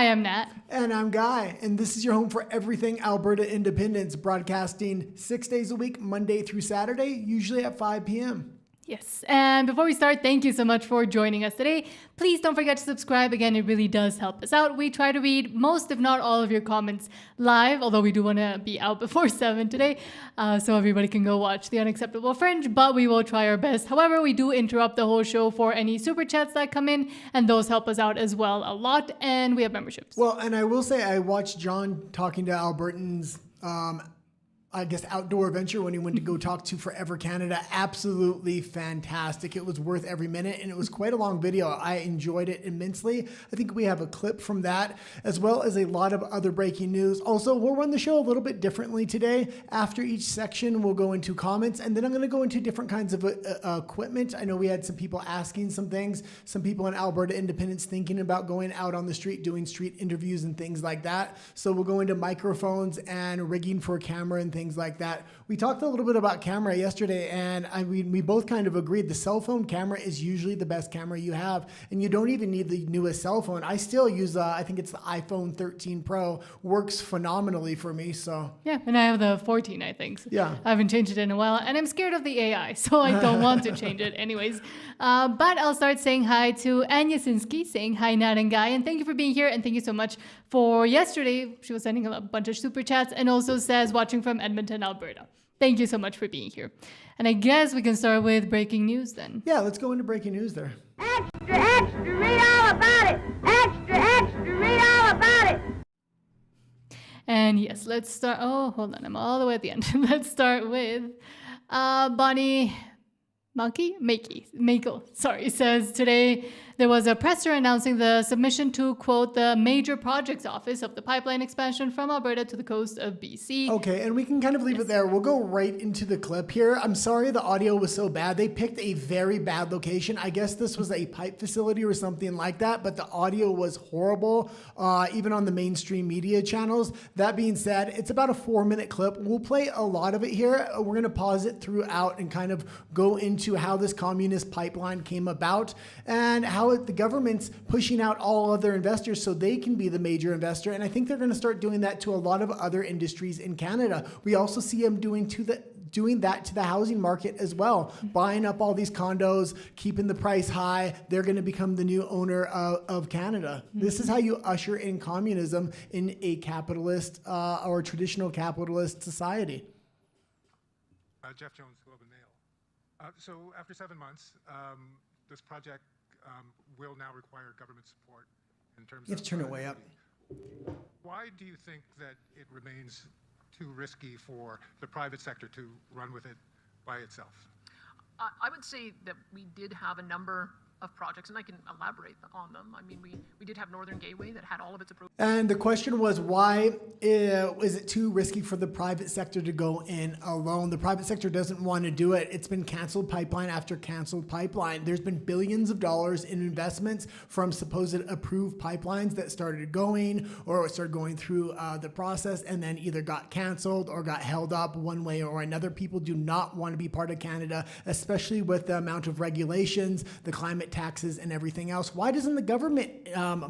Hi, I'm Nat. And I'm Guy, and this is your home for everything Alberta independence, broadcasting 6 days a week, Monday through Saturday, usually at 5 p.m. Yes, and before we start, thank you so much for joining us today. Please don't forget to subscribe. Again, it really does help us out. We try to read most, if not all, of your comments live, although we do want to be out before 7 today, so everybody can go watch The Unacceptable Fringe, but we will try our best. However, we do interrupt the whole show for any super chats that come in, and those help us out as well a lot, and we have memberships. Well, and I will say I watched John talking to Albertans outdoor adventure when he went to go talk to Forever Canada. Absolutely fantastic. It was worth every minute, and it was quite a long video. I enjoyed it immensely. I think we have a clip from that, as well as a lot of other breaking news. Also, we'll run the show a little bit differently today. After each section, we'll go into comments, and then I'm going to go into different kinds of equipment. I know we had some people asking some things, some people in Alberta Independence thinking about going out on the street, doing street interviews and things like that. So we'll go into microphones and rigging for a camera and things like that. We talked a little bit about camera yesterday, and we both kind of agreed the cell phone camera is usually the best camera you have, and you don't even need the newest cell phone. I still use, I think it's the iPhone 13 Pro, works phenomenally for me. So yeah, and I have the 14, I think. Yeah. I haven't changed it in a while, and I'm scared of the AI, so I don't want to change it anyways. But I'll start saying hi to Anya Sinsky, saying hi, Nat and Guy, and thank you for being here, and thank you so much for yesterday. She was sending a bunch of super chats, and also says watching from Edmonton, Alberta. Thank you so much for being here. And I guess we can start with breaking news then. Yeah, let's go into breaking news there. Extra, extra, read all about it. Extra, extra, read all about it. And yes, let's start. Oh, hold on. I'm all the way at the end. Let's start with Bonnie Mako, says today there was a presser announcing the submission to, quote, the major projects office of the pipeline expansion from Alberta to the coast of BC. Okay, and we can kind of leave it there. We'll go right into the clip here. I'm sorry the audio was so bad. They picked a very bad location. I guess this was a pipe facility or something like that, but the audio was horrible, even on the mainstream media channels. That being said, it's about a 4-minute clip. We'll play a lot of it here. We're going to pause it throughout and kind of go into how this communist pipeline came about and how the government's pushing out all other investors so they can be the major investor. And I think they're going to start doing that to a lot of other industries in Canada. We also see them doing that to the housing market as well, buying up all these condos, keeping the price high. They're going to become the new owner of Canada. This is how you usher in communism in a capitalist or traditional capitalist society. Jeff Jones, Globe and Mail. So after 7 months, this project will now require government support in terms of... You have to turn it way up. Why do you think that it remains too risky for the private sector to run with it by itself? I would say that we did have a number of projects, and I can elaborate on them. I mean, we did have Northern Gateway that had all of its approvals. And the question was, why is it too risky for the private sector to go in alone? The private sector doesn't want to do it. It's been canceled pipeline after canceled pipeline. There's been billions of dollars in investments from supposed approved pipelines that started going or started going through the process and then either got canceled or got held up one way or another. People do not want to be part of Canada, especially with the amount of regulations, the climate taxes and everything else. Why doesn't the government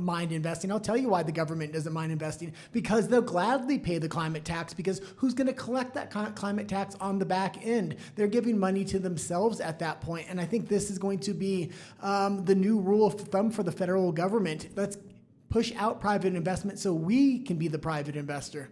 mind investing? I'll tell you why the government doesn't mind investing. Because they'll gladly pay the climate tax, because who's going to collect that climate tax on the back end? They're giving money to themselves at that point. And I think this is going to be the new rule of thumb for the federal government. Let's push out private investment so we can be the private investor.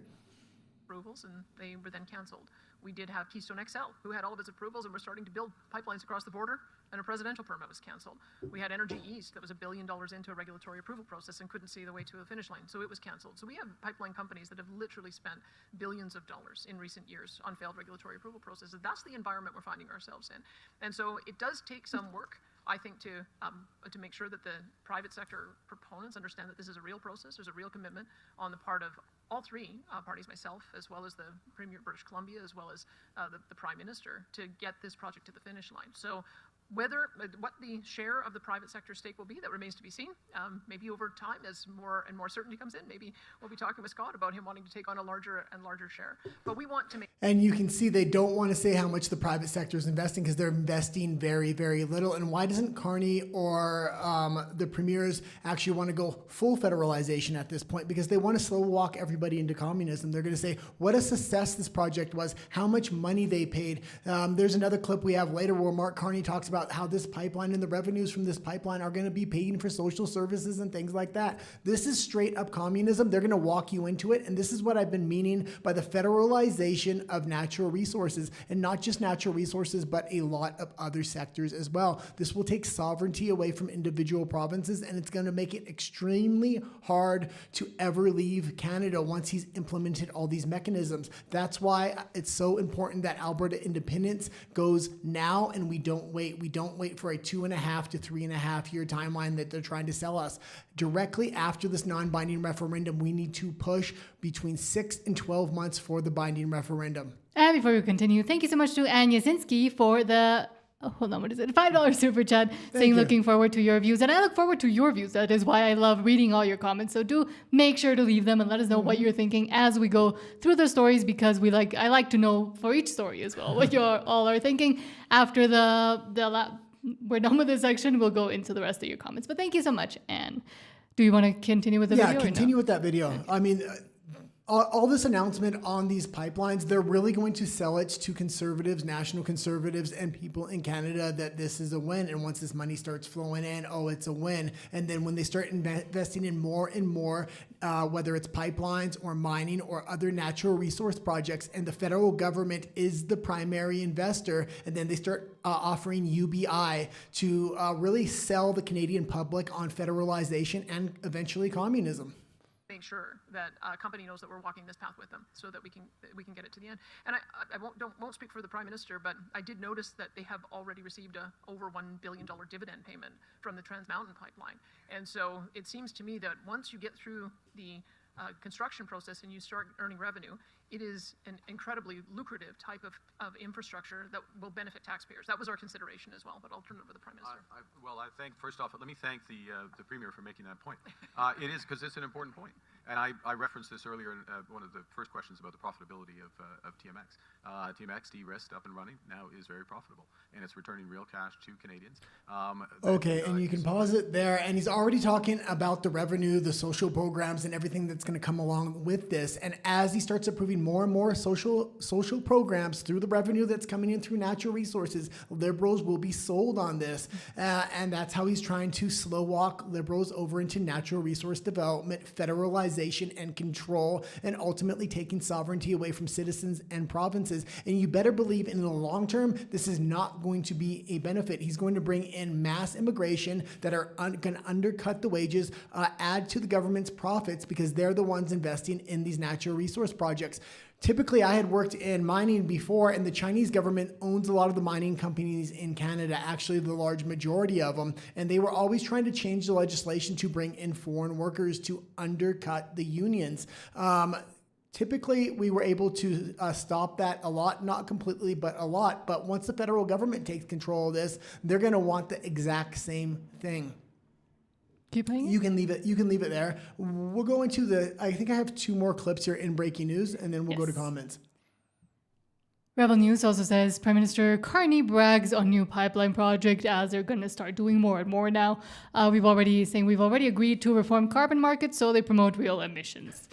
Approvals, and they were then canceled. We did have Keystone XL, who had all of its approvals and were starting to build pipelines across the border, and a presidential permit was canceled. We had Energy East that was $1 billion into a regulatory approval process and couldn't see the way to a finish line, so it was canceled. So we have pipeline companies that have literally spent billions of dollars in recent years on failed regulatory approval processes. That's the environment we're finding ourselves in. And so it does take some work, I think, to make sure that the private sector proponents understand that this is a real process. There's a real commitment on the part of all three parties, myself, as well as the Premier of British Columbia, as well as the Prime Minister, to get this project to the finish line. So what the share of the private sector stake will be, that remains to be seen. Maybe over time, as more and more certainty comes in, maybe we'll be talking with Scott about him wanting to take on a larger and larger share. But we want to make... And you can see they don't want to say how much the private sector is investing because they're investing very, very little. And why doesn't Carney or the premiers actually want to go full federalization at this point? Because they want to slow walk everybody into communism. They're going to say what a success this project was, how much money they paid. There's another clip we have later where Mark Carney talks about how this pipeline and the revenues from this pipeline are going to be paid for social services and things like that. This is straight up communism. They're going to walk you into it. And this is what I've been meaning by the federalization of natural resources, and not just natural resources, but a lot of other sectors as well. This will take sovereignty away from individual provinces, and it's going to make it extremely hard to ever leave Canada once he's implemented all these mechanisms. That's why it's so important that Alberta independence goes now, and we don't wait. We don't wait for a 2.5 to 3.5 year timeline that they're trying to sell us. Directly after this non-binding referendum, we need to push between 6 and 12 months for the binding referendum. And before we continue, thank you so much to Ann Yasinski for the $5 super chat saying looking forward to your views. And I look forward to your views. That is why I love reading all your comments. So do make sure to leave them and let us know what you're thinking as we go through the stories, because I like to know for each story as well what you all are thinking. After we're done with this section, we'll go into the rest of your comments. But thank you so much, Anne. Do you want to continue with the video? Yeah, continue with that video. Okay. I mean, all this announcement on these pipelines, they're really going to sell it to conservatives, national conservatives, and people in Canada that this is a win. And once this money starts flowing in, it's a win. And then when they start investing in more and more, whether it's pipelines or mining or other natural resource projects, and the federal government is the primary investor, and then they start offering UBI to really sell the Canadian public on federalization and eventually communism. Make sure that a company knows that we're walking this path with them, so that we can get it to the end. And I won't speak for the Prime Minister, but I did notice that they have already received a over $1 billion dividend payment from the Trans Mountain pipeline. And so it seems to me that once you get through the construction process and you start earning revenue, it is an incredibly lucrative type of infrastructure that will benefit taxpayers. That was our consideration as well, but I'll turn it over to the Prime Minister. First off, let me thank the Premier for making that point. It is, because it's an important point. And I referenced this earlier in one of the first questions about the profitability of TMX. TMX, de-risked, up and running, now is very profitable, and it's returning real cash to Canadians. And you can pause it there. And he's already talking about the revenue, the social programs, and everything that's going to come along with this. And as he starts approving more and more social programs through the revenue that's coming in through natural resources, Liberals will be sold on this. And that's how he's trying to slow walk Liberals over into natural resource development, federalization and control, and ultimately taking sovereignty away from citizens and provinces. And you better believe in the long term, this is not going to be a benefit. He's going to bring in mass immigration that are going to undercut the wages, add to the government's profits, because they're the ones investing in these natural resource projects. Typically, I had worked in mining before, and the Chinese government owns a lot of the mining companies in Canada, actually the large majority of them, and they were always trying to change the legislation to bring in foreign workers to undercut the unions. Typically, we were able to stop that a lot, not completely, but a lot. But once the federal government takes control of this, they're going to want the exact same thing. Keep playing it? You can leave it there. We'll go into I think I have 2 more clips here in breaking news, and then we'll go to comments. Rebel News also says Prime Minister Carney brags on new pipeline project as they're going to start doing more and more now. We've already agreed to reform carbon markets so they promote real emissions.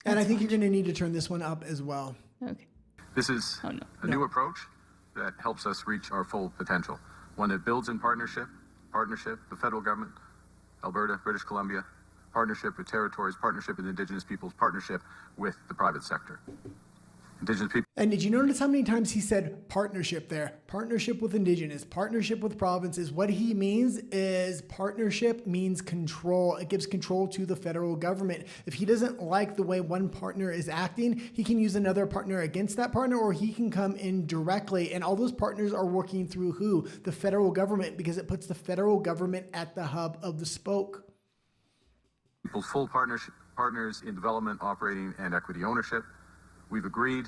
And I think you're going to need to turn this one up as well. Okay. This is a new approach that helps us reach our full potential. One that builds in partnership, the federal government, Alberta, British Columbia, partnership with territories, partnership with Indigenous peoples, partnership with the private sector. Indigenous people. And did you notice how many times he said partnership there? Partnership with Indigenous, partnership with provinces. What he means is partnership means control. It gives control to the federal government. If he doesn't like the way one partner is acting, he can use another partner against that partner, or he can come in directly. And all those partners are working through who? The federal government, because it puts the federal government at the hub of the spoke. People's full partners in development, operating, and equity ownership. We've agreed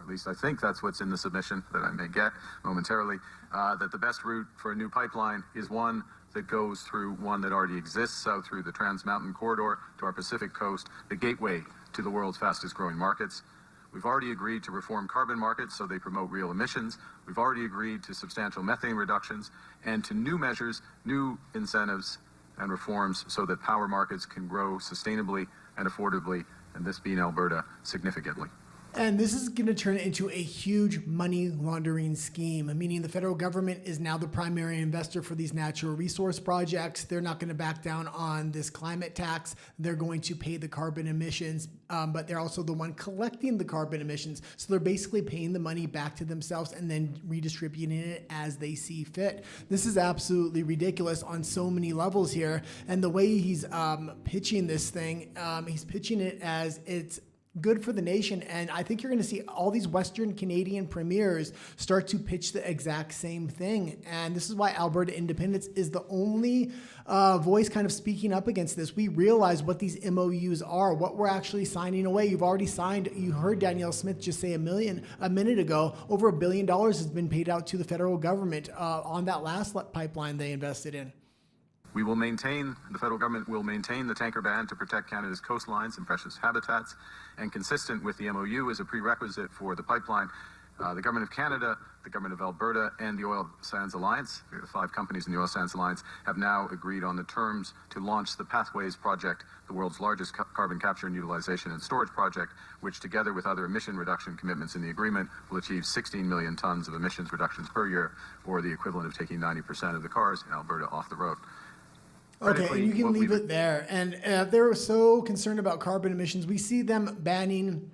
at least I think that's what's in the submission that I may get momentarily, that the best route for a new pipeline is one that goes through one that already exists, south through the Trans Mountain Corridor to our Pacific coast, the gateway to the world's fastest growing markets. We've already agreed to reform carbon markets so they promote real emissions. We've already agreed to substantial methane reductions and to new measures, new incentives and reforms so that power markets can grow sustainably and affordably, and this being Alberta, significantly. And this is going to turn into a huge money laundering scheme, meaning the federal government is now the primary investor for these natural resource projects. They're not going to back down on this climate tax. They're going to pay the carbon emissions, but they're also the one collecting the carbon emissions. So they're basically paying the money back to themselves and then redistributing it as they see fit. This is absolutely ridiculous on so many levels here. And the way he's pitching this thing, he's pitching it as it's good for the nation. And I think you're going to see all these Western Canadian premiers start to pitch the exact same thing. And this is why Alberta Independence is the only voice kind of speaking up against this. We realize what these MOUs are, what we're actually signing away. You've already signed, you heard Danielle Smith just say a minute ago, over $1 billion has been paid out to the federal government on that last pipeline they invested in. The federal government will maintain the tanker ban to protect Canada's coastlines and precious habitats, and consistent with the MOU as a prerequisite for the pipeline, the Government of Canada, the Government of Alberta, and the Oil Sands Alliance, the 5 companies in the Oil Sands Alliance, have now agreed on the terms to launch the Pathways Project, the world's largest carbon capture and utilization and storage project, which together with other emission reduction commitments in the agreement will achieve 16 million tons of emissions reductions per year, or the equivalent of taking 90% of the cars in Alberta off the road. Okay, and you can leave it there. And they're so concerned about carbon emissions. We see them banning,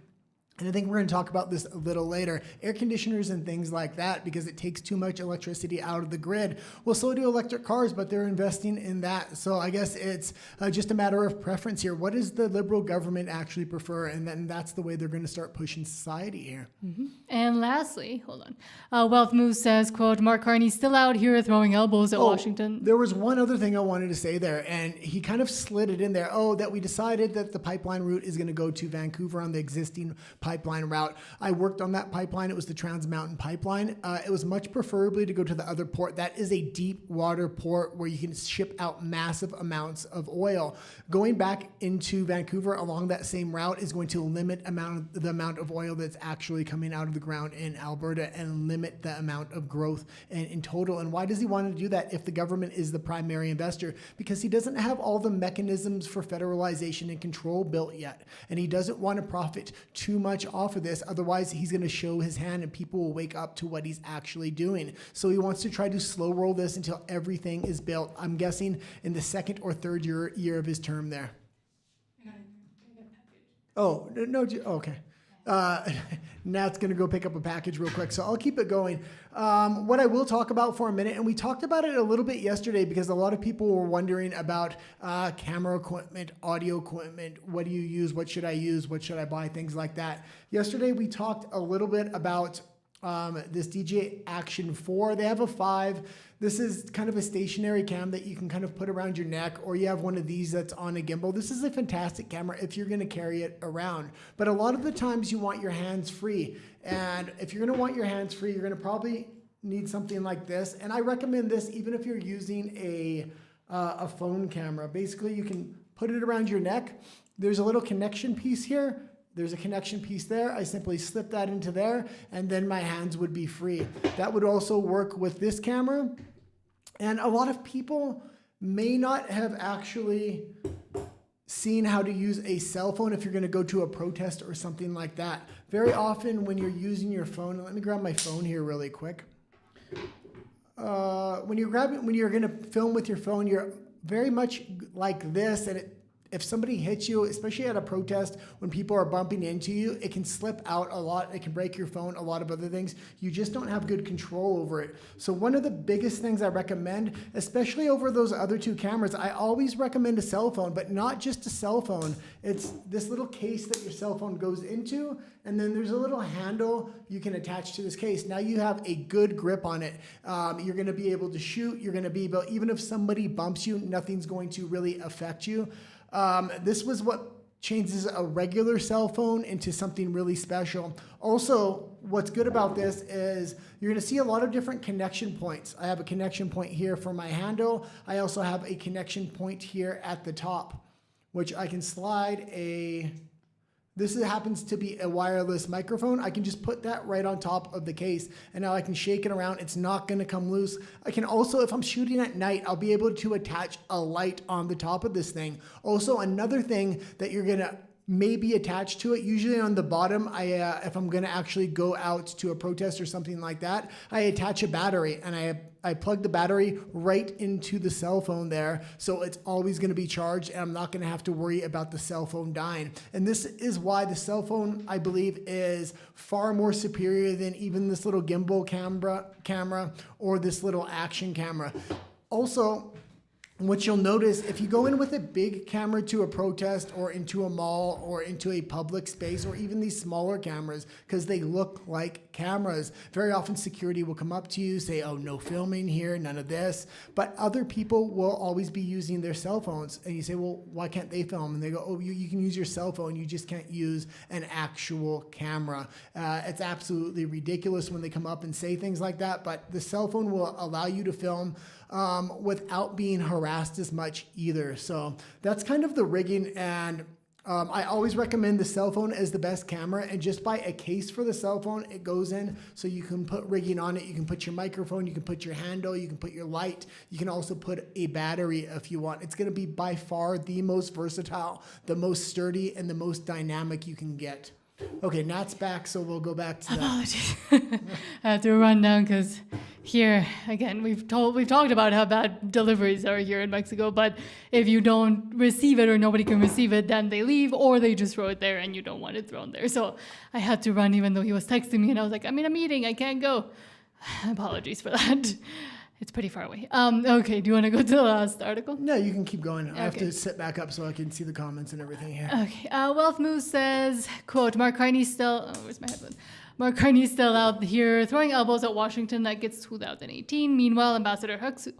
and I think we're going to talk about this a little later, air conditioners and things like that because it takes too much electricity out of the grid. Well, so do electric cars, but they're investing in that. So I guess it's just a matter of preference here. What does the Liberal government actually prefer? And then that's the way they're going to start pushing society here. Mm-hmm. And lastly, hold on. Wealth Move says, quote, Mark Carney's still out here throwing elbows at Washington. There was one other thing I wanted to say there, and he kind of slid it in there. That we decided that the pipeline route is going to go to Vancouver on the existing pipeline route. I worked on that pipeline. It was the Trans Mountain Pipeline. It was much preferably to go to the other port. That is a deep water port where you can ship out massive amounts of oil. Going back into Vancouver along that same route is going to limit the amount of oil that's actually coming out of the ground in Alberta and limit the amount of growth in total. And why does he want to do that if the government is the primary investor? Because he doesn't have all the mechanisms for federalization and control built yet. And he doesn't want to profit too much off of this. Otherwise, he's going to show his hand and people will wake up to what he's actually doing. So he wants to try to slow roll this until everything is built. I'm guessing in the second or third year of his term there. Oh, no, okay. Nat's going to go pick up a package real quick, so I'll keep it going. What I will talk about for a minute, and we talked about it a little bit yesterday because a lot of people were wondering about camera equipment, audio equipment, what do you use, what should I use, what should I buy, things like that. Yesterday we talked a little bit about this DJI Action 4. They have a 5. This is kind of a stationary cam that you can kind of put around your neck, or you have one of these that's on a gimbal. This is a fantastic camera if you're going to carry it around. But a lot of the times you want your hands free. And if you're going to want your hands free, you're going to probably need something like this. And I recommend this even if you're using a phone camera. Basically, you can put it around your neck. There's a little connection piece here. There's a connection piece there. I simply slip that into there, and then my hands would be free. That would also work with this camera. And a lot of people may not have actually seen how to use a cell phone if you're going to go to a protest or something like that. Very often when you're using your phone, let me grab my phone here really quick. When you're going to film with your phone, you're very much like this, and if somebody hits you, especially at a protest, when people are bumping into you, it can slip out a lot. It can break your phone, a lot of other things. You just don't have good control over it. So one of the biggest things I recommend, especially over those other 2 cameras, I always recommend a cell phone, but not just a cell phone. It's this little case that your cell phone goes into, and then there's a little handle you can attach to this case. Now you have a good grip on it. You're going to be able to shoot. You're going to be able, even if somebody bumps you, nothing's going to really affect you. This was what changes a regular cell phone into something really special. Also, what's good about this is you're going to see a lot of different connection points. I have a connection point here for my handle. I also have a connection point here at the top, which I can slide this happens to be a wireless microphone. I can just put that right on top of the case, and now I can shake it around. It's not going to come loose. I can also, if I'm shooting at night, I'll be able to attach a light on the top of this thing. Also, another thing that you're going to maybe attach to it, usually on the bottom, if I'm going to actually go out to a protest or something like that, I attach a battery, and I plug the battery right into the cell phone there, so it's always going to be charged, and I'm not going to have to worry about the cell phone dying. And this is why the cell phone, I believe, is far more superior than even this little gimbal camera or this little action camera. Also, what you'll notice, if you go in with a big camera to a protest or into a mall or into a public space, or even these smaller cameras, because they look like cameras, very often security will come up to you, say, oh, no filming here, none of this. But other people will always be using their cell phones. And you say, well, why can't they film? And they go, oh, you can use your cell phone. You just can't use an actual camera. It's absolutely ridiculous when they come up and say things like that. But the cell phone will allow you to film without being harassed as much either. So that's kind of the rigging, and I always recommend the cell phone as the best camera, and just buy a case for the cell phone. It goes in, so you can put rigging on it. You can put your microphone, you can put your handle, you can put your light, you can also put a battery if you want. It's going to be by far the most versatile, the most sturdy, and the most dynamic you can get. Okay, Nat's back, so we'll go back to that. Apologies. I have to run down because here, again, we've talked about how bad deliveries are here in Mexico, but if you don't receive it or nobody can receive it, then they leave, or they just throw it there and you don't want it thrown there. So I had to run even though he was texting me, and I was like, I'm in a meeting, I can't go. Apologies for that. It's pretty far away. Okay, do you want to go to the last article? No, you can keep going. I have to sit back up so I can see the comments and everything here. Okay. Wealth Moose says, quote, Mark Carney's still... Oh, where's my headphone? Mark Carney's still out here throwing elbows at Washington. That gets 2018. Meanwhile, Ambassador Hoekstra,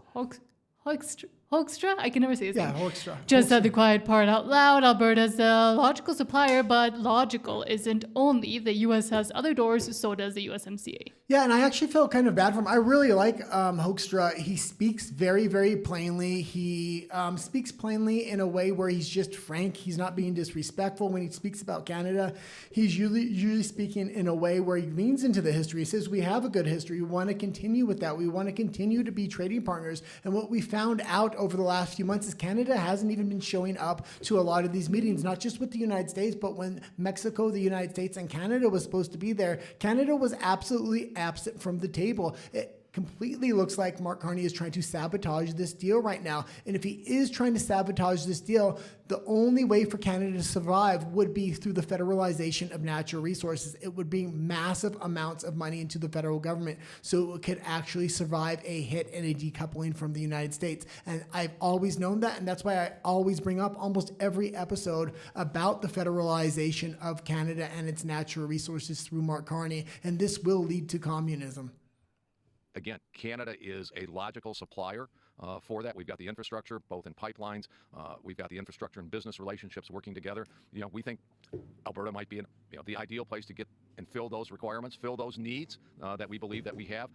I can never say his name. Hoekstra. Just said the quiet part out loud. Alberta's a logical supplier, but logical isn't only. The U.S. has other doors, so does the USMCA. Yeah, and I actually felt kind of bad for him. I really like Hoekstra. He speaks very, very plainly. He speaks plainly in a way where he's just frank. He's not being disrespectful. When he speaks about Canada, he's usually speaking in a way where he leans into the history. He says, we have a good history. We want to continue with that. We want to continue to be trading partners. And what we found out over the last few months is Canada hasn't even been showing up to a lot of these meetings, not just with the United States, but when Mexico, the United States, and Canada was supposed to be there, Canada was absolutely absent from the table. It completely looks like Mark Carney is trying to sabotage this deal right now. And if he is trying to sabotage this deal, the only way for Canada to survive would be through the federalization of natural resources. It would bring massive amounts of money into the federal government so it could actually survive a hit and a decoupling from the United States. And I've always known that, and that's why I always bring up almost every episode about the federalization of Canada and its natural resources through Mark Carney, and this will lead to communism. Again, Canada is a logical supplier for that. We've got the infrastructure, both in pipelines. We've got the infrastructure and business relationships working together. We think Alberta might be the ideal place to get and fill those requirements, fill those needs that we believe that we have.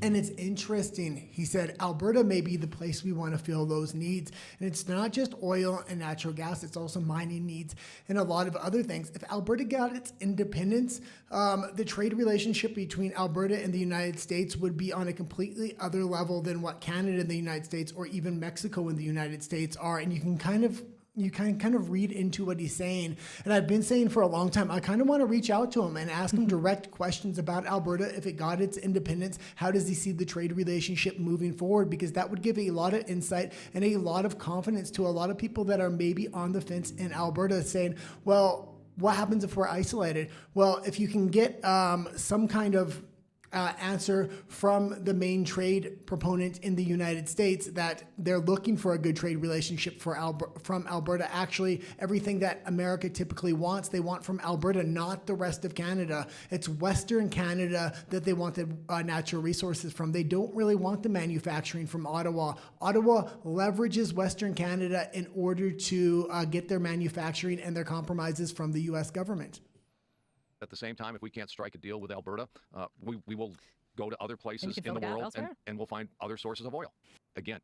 And it's interesting. He said, Alberta may be the place we want to fill those needs. And it's not just oil and natural gas. It's also mining needs and a lot of other things. If Alberta got its independence, the trade relationship between Alberta and the United States would be on a completely other level than what Canada and the United States or even Mexico and the United States are. And you can kind of read into what he's saying. And I've been saying for a long time, I kind of want to reach out to him and ask him direct questions about Alberta. If it got its independence, how does he see the trade relationship moving forward? Because that would give a lot of insight and a lot of confidence to a lot of people that are maybe on the fence in Alberta saying, well, what happens if we're isolated? Well, if you can get some kind of answer from the main trade proponent in the United States that they're looking for a good trade relationship from Alberta. Actually, everything that America typically wants, they want from Alberta, not the rest of Canada. It's Western Canada that they want the natural resources from. They don't really want the manufacturing from Ottawa. Ottawa leverages Western Canada in order to get their manufacturing and their compromises from the U.S. government. At the same time, if we can't strike a deal with Alberta, we will go to other places in the world and we'll find other sources of oil. Again,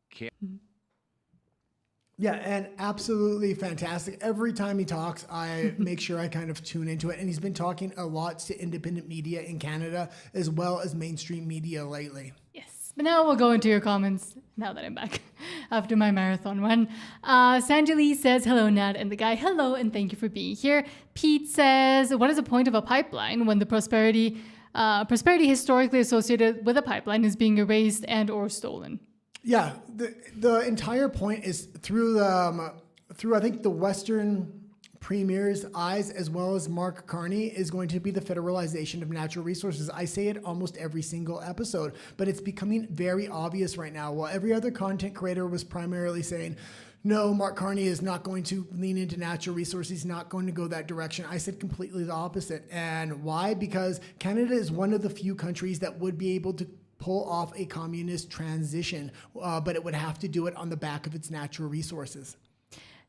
Yeah, and absolutely fantastic. Every time he talks, I make sure I kind of tune into it. And he's been talking a lot to independent media in Canada as well as mainstream media lately. Yes. But now we'll go into your comments now that I'm back after my marathon run. Sanjali says, hello, Nat and the guy. Hello, and thank you for being here. Pete says, what is the point of a pipeline when the prosperity historically associated with a pipeline is being erased and or stolen? Yeah, the entire point is through I think the Western Premier's eyes, as well as Mark Carney, is going to be the federalization of natural resources. I say it almost every single episode, but it's becoming very obvious right now. While every other content creator was primarily saying, no, Mark Carney is not going to lean into natural resources. He's not going to go that direction. I said completely the opposite. And why? Because Canada is one of the few countries that would be able to pull off a communist transition, but it would have to do it on the back of its natural resources.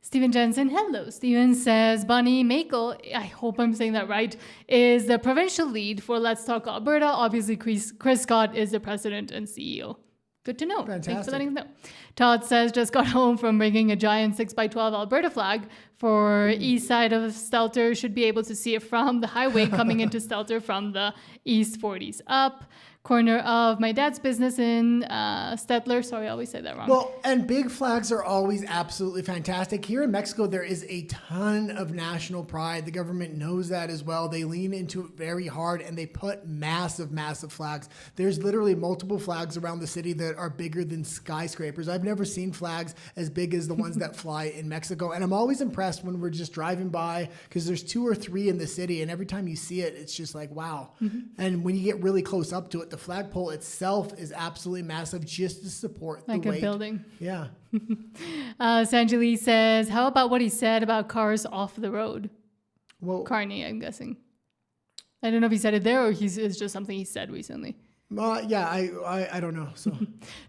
Stephen Jensen, hello. Stephen says, Bonnie Makel, I hope I'm saying that right, is the provincial lead for Let's Talk Alberta. Obviously, Chris Scott is the president and CEO. Good to know. Fantastic. Thanks for letting us know. Todd says, just got home from bringing a giant 6x12 Alberta flag for east side of Stelter. Should be able to see it from the highway coming into Stelter from the east 40s up. Corner of my dad's business in Stettler. Sorry, I always say that wrong. Well, and big flags are always absolutely fantastic. Here in Mexico, there is a ton of national pride. The government knows that as well. They lean into it very hard and they put massive, massive flags. There's literally multiple flags around the city that are bigger than skyscrapers. I've never seen flags as big as the ones that fly in Mexico. And I'm always impressed when we're just driving by because there's 2 or 3 in the city. And every time you see it, it's just like, wow. Mm-hmm. And when you get really close up to it, the flagpole itself is absolutely massive just to support the weight. Like a building. Yeah. Sanjali says, how about what he said about cars off the road? Well, Carney, I'm guessing. I don't know if he said it there or it's just something he said recently. Yeah, I don't know. So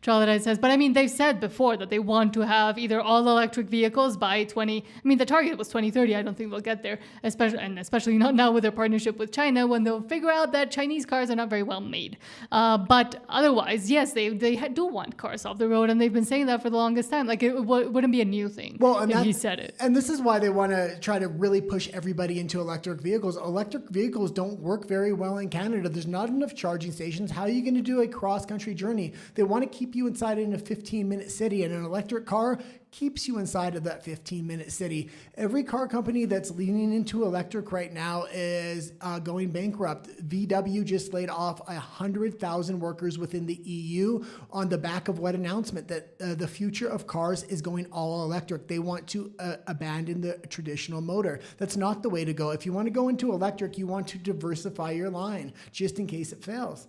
Troglodyte says, but I mean, they've said before that they want to have either all electric vehicles by the target was 2030. I don't think they'll get there, especially not now with their partnership with China when they'll figure out that Chinese cars are not very well made. But otherwise, yes, they do want cars off the road, and they've been saying that for the longest time. Like it wouldn't be a new thing if he said it. And this is why they want to try to really push everybody into electric vehicles. Electric vehicles don't work very well in Canada. There's not enough charging stations. How are you going to do a cross-country journey? They want to keep you inside in a 15-minute city, and an electric car keeps you inside of that 15-minute city. Every car company that's leaning into electric right now is going bankrupt. VW just laid off 100,000 workers within the EU on the back of what announcement? That the future of cars is going all electric. They want to abandon the traditional motor. That's not the way to go. If you want to go into electric, you want to diversify your line just in case it fails.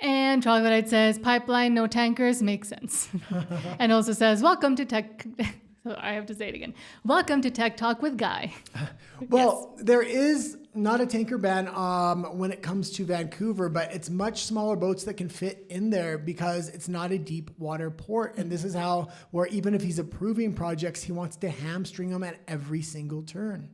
And Troglodyte says, pipeline, no tankers, makes sense. And also says, welcome to Tech... I have to say it again. Welcome to Tech Talk with Guy. Well, yes. There is not a tanker ban when it comes to Vancouver, but it's much smaller boats that can fit in there because it's not a deep water port. And this is where even if he's approving projects, he wants to hamstring them at every single turn.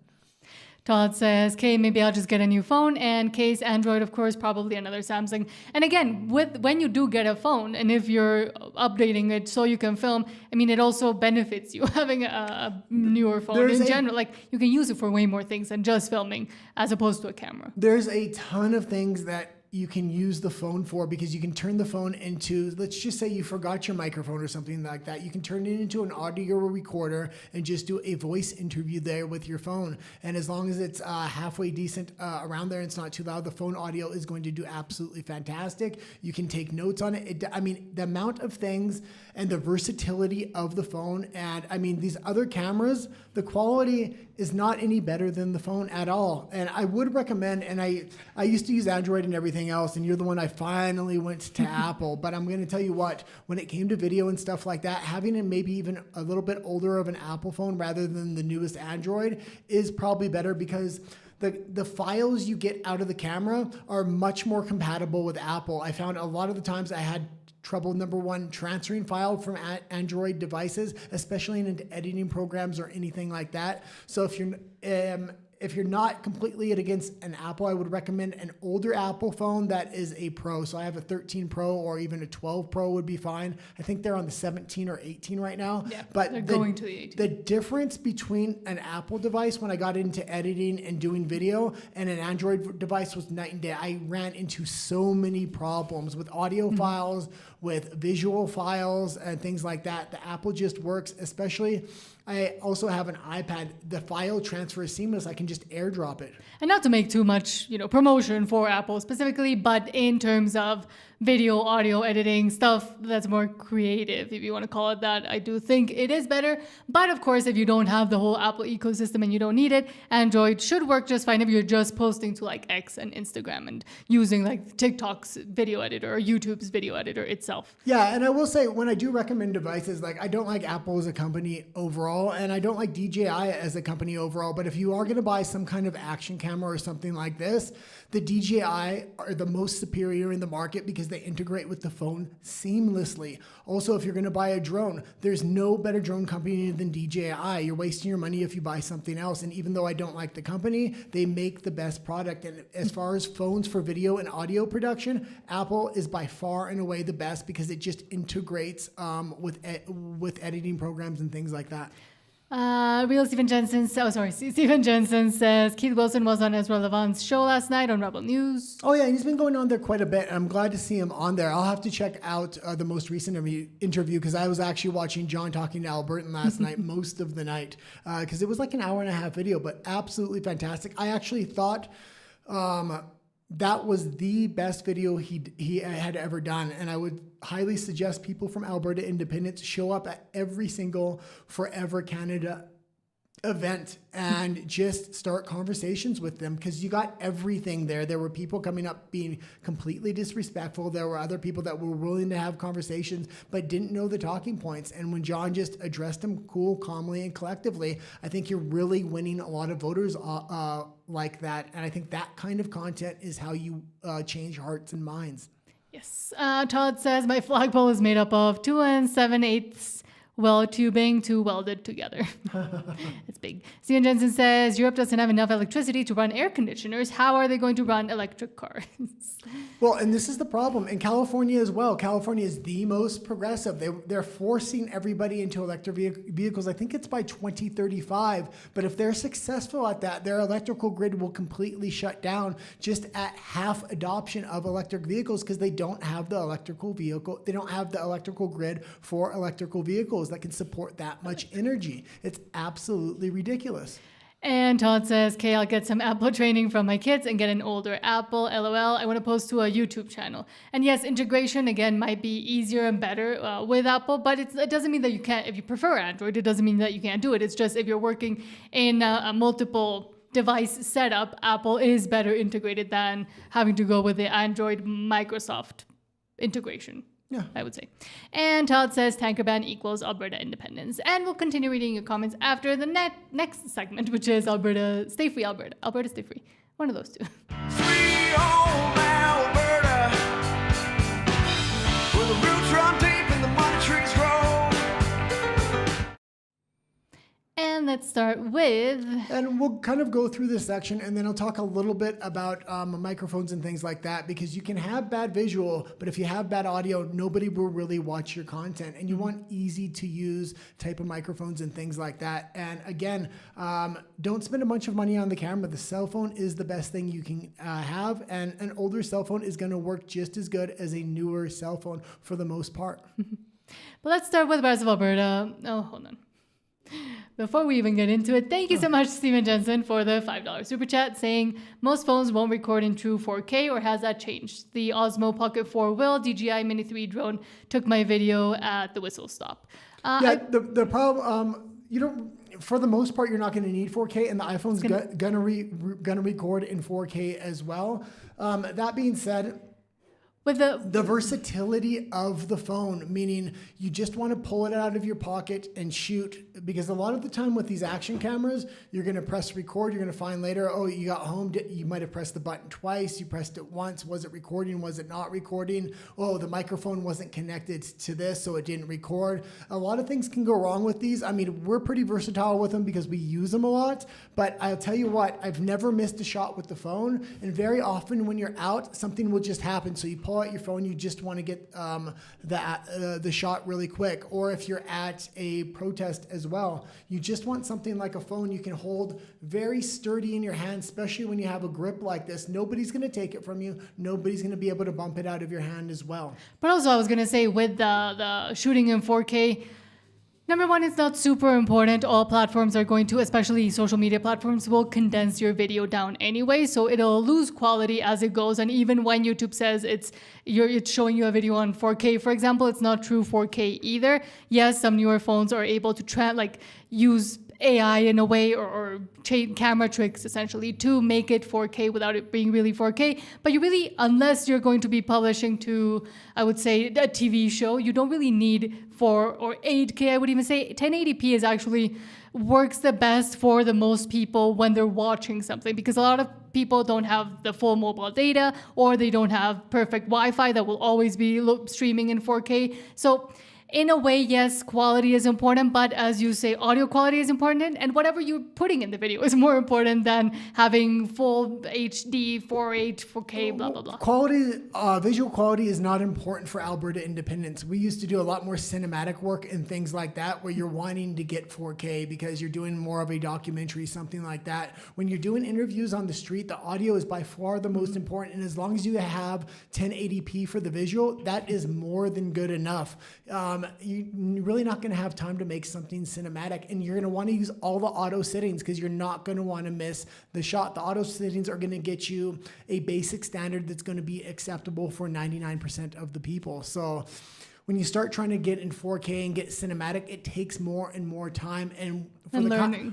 Todd says, Kay, maybe I'll just get a new phone. And Kay's Android, of course, probably another Samsung. And again, when you do get a phone, and if you're updating it so you can film, I mean, it also benefits you having a newer phone in general. Like, you can use it for way more things than just filming, as opposed to a camera. There's a ton of things that you can use the phone for because you can turn the phone into, let's just say you forgot your microphone or something like that. You can turn it into an audio recorder and just do a voice interview there with your phone. And as long as it's halfway decent around there and it's not too loud, the phone audio is going to do absolutely fantastic. You can take notes on it. The amount of things and the versatility of the phone. And I mean, these other cameras, the quality is not any better than the phone at all. And I would recommend, and I used to use Android and everything, everything else, and you're the one I finally went to Apple. But I'm going to tell you what, when it came to video and stuff like that, having a maybe even a little bit older of an Apple phone rather than the newest Android is probably better, because the files you get out of the camera are much more compatible with Apple. I found a lot of the times I had trouble, number one, transferring file from Android devices, especially into editing programs or anything like that. So if you're not completely against an Apple, I would recommend an older Apple phone that is a Pro. So I have a 13 Pro, or even a 12 Pro would be fine. I think they're on the 17 or 18 right now. Yeah, but they're going to the 18. The difference between an Apple device when I got into editing and doing video and an Android device was night and day. I ran into so many problems with audio files, with visual files and things like that. The Apple just works, especially I also have an iPad. The file transfer is seamless. I can just airdrop it. And not to make too much, promotion for Apple specifically, but in terms of video, audio editing, stuff that's more creative, if you want to call it that, I do think it is better. But of course, if you don't have the whole Apple ecosystem and you don't need it, Android should work just fine if you're just posting to like X and Instagram and using like TikTok's video editor or YouTube's video editor itself. Yeah, and I will say, when I do recommend devices, like I don't like Apple as a company overall, and I don't like DJI as a company overall, but if you are going to buy some kind of action camera or something like this, the DJI are the most superior in the market because they integrate with the phone seamlessly. Also, if you're going to buy a drone, there's no better drone company than DJI. You're wasting your money if you buy something else. And even though I don't like the company, they make the best product. And as far as phones for video and audio production, Apple is by far and away the best because it just integrates with editing programs and things like that. Stephen Jensen says Keith Wilson was on Ezra Levant's show last night on Rebel News. Oh yeah, he's been going on there quite a bit. I'm glad to see him on there. I'll have to check out the most recent interview because I was actually watching John talking to Albertan last night most of the night because it was like an hour and a half video, but absolutely fantastic. I actually thought that was the best video he had ever done, and I would highly suggest people from Alberta Independence show up at every single Forever Canada event and just start conversations with them because you got everything there. There were people coming up being completely disrespectful. There were other people that were willing to have conversations but didn't know the talking points. And when John just addressed them cool, calmly, and collectively, I think you're really winning a lot of voters like that. And I think that kind of content is how you change hearts and minds. Yes. Todd says, my flagpole is made up of 2 7/8 well tubing to welded together. It's big. Stephen Jensen says, Europe doesn't have enough electricity to run air conditioners. How are they going to run electric cars? Well, and this is the problem. In California as well, California is the most progressive. They're forcing everybody into electric vehicles. I think it's by 2035. But if they're successful at that, their electrical grid will completely shut down just at half adoption of electric vehicles because they don't have the electrical grid for electrical vehicles that can support that much energy. It's absolutely ridiculous. And Todd says, okay, I'll get some Apple training from my kids and get an older Apple. LOL. I want to post to a YouTube channel. And yes, integration, again, might be easier and better with Apple, but it doesn't mean that you can't, if you prefer Android, it doesn't mean that you can't do it. It's just if you're working in a multiple device setup, Apple is better integrated than having to go with the Android Microsoft integration. Yeah, I would say. And Todd says tanker ban equals Alberta independence. And we'll continue reading your comments after the next segment, which is Alberta Stay Free Alberta. Alberta Stay Free. One of those two. Free home Alberta, where the roots run deep and the money trees grow. And let's start with... And we'll kind of go through this section and then I'll talk a little bit about microphones and things like that because you can have bad visual, but if you have bad audio, nobody will really watch your content. And you want easy to use type of microphones and things like that. And again, don't spend a bunch of money on the camera. The cell phone is the best thing you can have. And an older cell phone is going to work just as good as a newer cell phone for the most part. But let's start with Rise of Alberta. Oh, hold on. Before we even get into it, thank you so much, Stephen Jensen, for the $5 super chat saying most phones won't record in true 4K, or has that changed? The Osmo Pocket 4 will. DJI Mini 3 drone took my video at the whistle stop. The problem, you don't, for the most part, you're not going to need 4K, and the iPhone's gonna record in 4K as well. That being said, with the versatility of the phone, meaning you just want to pull it out of your pocket and shoot, because a lot of the time with these action cameras, you're going to press record, you're going to find later, oh, you got home, you might have pressed the button twice, you pressed it once, was it recording, was it not recording? Oh, the microphone wasn't connected to this, so it didn't record. A lot of things can go wrong with these. I mean, we're pretty versatile with them because we use them a lot, but I'll tell you what, I've never missed a shot with the phone, and very often when you're out, something will just happen. So you pull out your phone, you just want to get the shot really quick. Or if you're at a protest as well, you just want something like a phone you can hold very sturdy in your hand, especially when you have a grip like this. Nobody's going to take it from you. Nobody's going to be able to bump it out of your hand as well. But also, I was going to say, with the shooting in 4K, number one, it's not super important. All platforms are going to, especially social media platforms, will condense your video down anyway. So it'll lose quality as it goes. And even when YouTube says it's showing you a video on 4K, for example, it's not true 4K either. Yes, some newer phones are able to use AI in a way or camera tricks essentially to make it 4K without it being really 4K. But you really, unless you're going to be publishing to, I would say, a TV show, you don't really need 4 or 8K. I would even say 1080p is actually works the best for the most people when they're watching something, because a lot of people don't have the full mobile data, or they don't have perfect Wi-Fi that will always be streaming in 4K. So in a way, yes, quality is important, but as you say, audio quality is important, and whatever you're putting in the video is more important than having full HD, 4.8, 4K, blah, blah, blah. Quality, visual quality is not important for Alberta independence. We used to do a lot more cinematic work and things like that, where you're wanting to get 4K because you're doing more of a documentary, something like that. When you're doing interviews on the street, the audio is by far the most important, and as long as you have 1080p for the visual, that is more than good enough. You're really not going to have time to make something cinematic, and you're going to want to use all the auto settings because you're not going to want to miss the shot. The auto settings are going to get you a basic standard that's going to be acceptable for 99% of the people. So when you start trying to get in 4K and get cinematic, it takes more and more time. And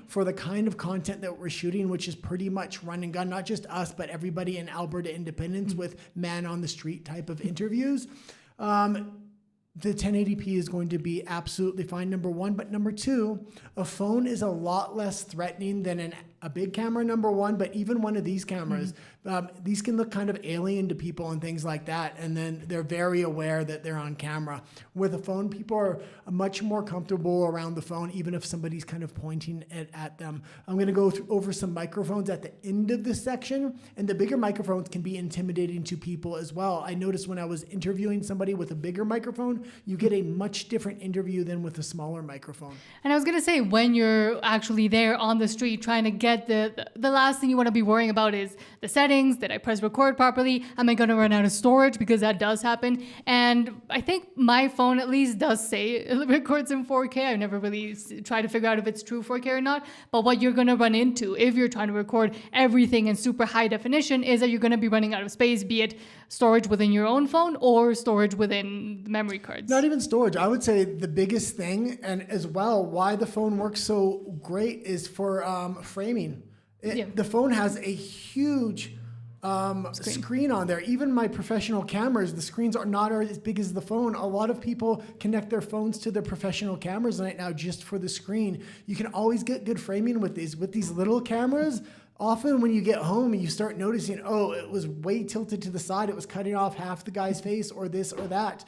for the kind of content that we're shooting, which is pretty much run and gun, not just us, but everybody in Alberta Independence with man on the street type of interviews, the 1080p is going to be absolutely fine, number one. But number two, a phone is a lot less threatening than a big camera, number one. But even one of these cameras, these can look kind of alien to people and things like that. And then they're very aware that they're on camera. With a phone, people are much more comfortable around the phone, even if somebody's kind of pointing it at them. I'm going to go over some microphones at the end of this section. And the bigger microphones can be intimidating to people as well. I noticed when I was interviewing somebody with a bigger microphone, you get a much different interview than with a smaller microphone. And I was going to say, when you're actually there on the street trying to get the last thing you want to be worrying about is the settings. Did I press record properly? Am I going to run out of storage? Because that does happen. And I think my phone at least does say it records in 4K. I never really tried to figure out if it's true 4K or not. But what you're going to run into if you're trying to record everything in super high definition is that you're going to be running out of space, be it storage within your own phone or storage within memory cards. Not even storage. I would say the biggest thing, and as well, why the phone works so great is for framing. The phone has a huge screen on there. Even my professional cameras, the screens are not as big as the phone. A lot of people connect their phones to their professional cameras right now just for the screen. You can always get good framing with these. With these little cameras, often when you get home and you start noticing, oh, it was way tilted to the side, it was cutting off half the guy's face or this or that.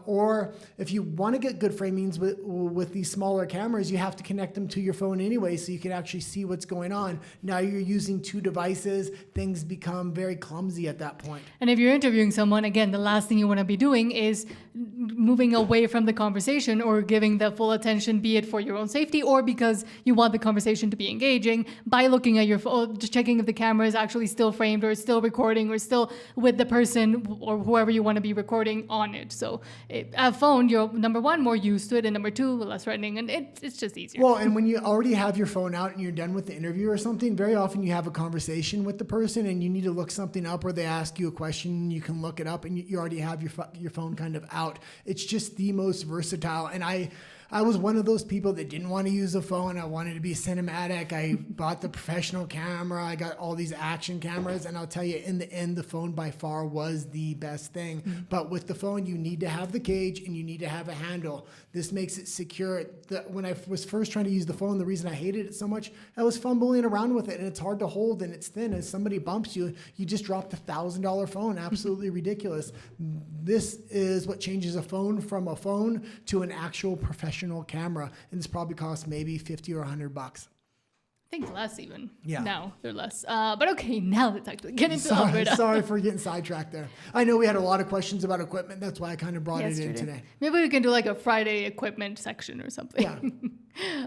Or if you want to get good framings with these smaller cameras, you have to connect them to your phone anyway so you can actually see what's going on. Now you're using two devices, things become very clumsy at that point. And if you're interviewing someone, again, the last thing you want to be doing is moving away from the conversation or giving the full attention, be it for your own safety or because you want the conversation to be engaging, by looking at your phone, just checking if the camera is actually still framed or still recording or still with the person or whoever you want to be recording on it. So a phone, you're number one, more used to it, and number two, less threatening, and it's just easier. Well, and when you already have your phone out and you're done with the interview or something, very often you have a conversation with the person and you need to look something up, or they ask you a question, you can look it up and you already have your phone kind of out. It's just the most versatile. And I I was one of those people that didn't want to use a phone. I wanted to be cinematic. I bought the professional camera. I got all these action cameras. And I'll tell you, in the end, the phone by far was the best thing. But with the phone, you need to have the cage and you need to have a handle. This makes it secure. When I was first trying to use the phone, the reason I hated it so much, I was fumbling around with it, and it's hard to hold and it's thin. As somebody bumps you, you just dropped $1,000 phone. Absolutely ridiculous. This is what changes a phone from a phone to an actual professional camera, and this probably costs maybe $50 or $100. I think less even. Yeah. Now they're less. But okay, now let's actually get into Alberta. Sorry for getting sidetracked there. I know we had a lot of questions about equipment. That's why I kind of brought it in today. Maybe we can do like a Friday equipment section or something. Yeah.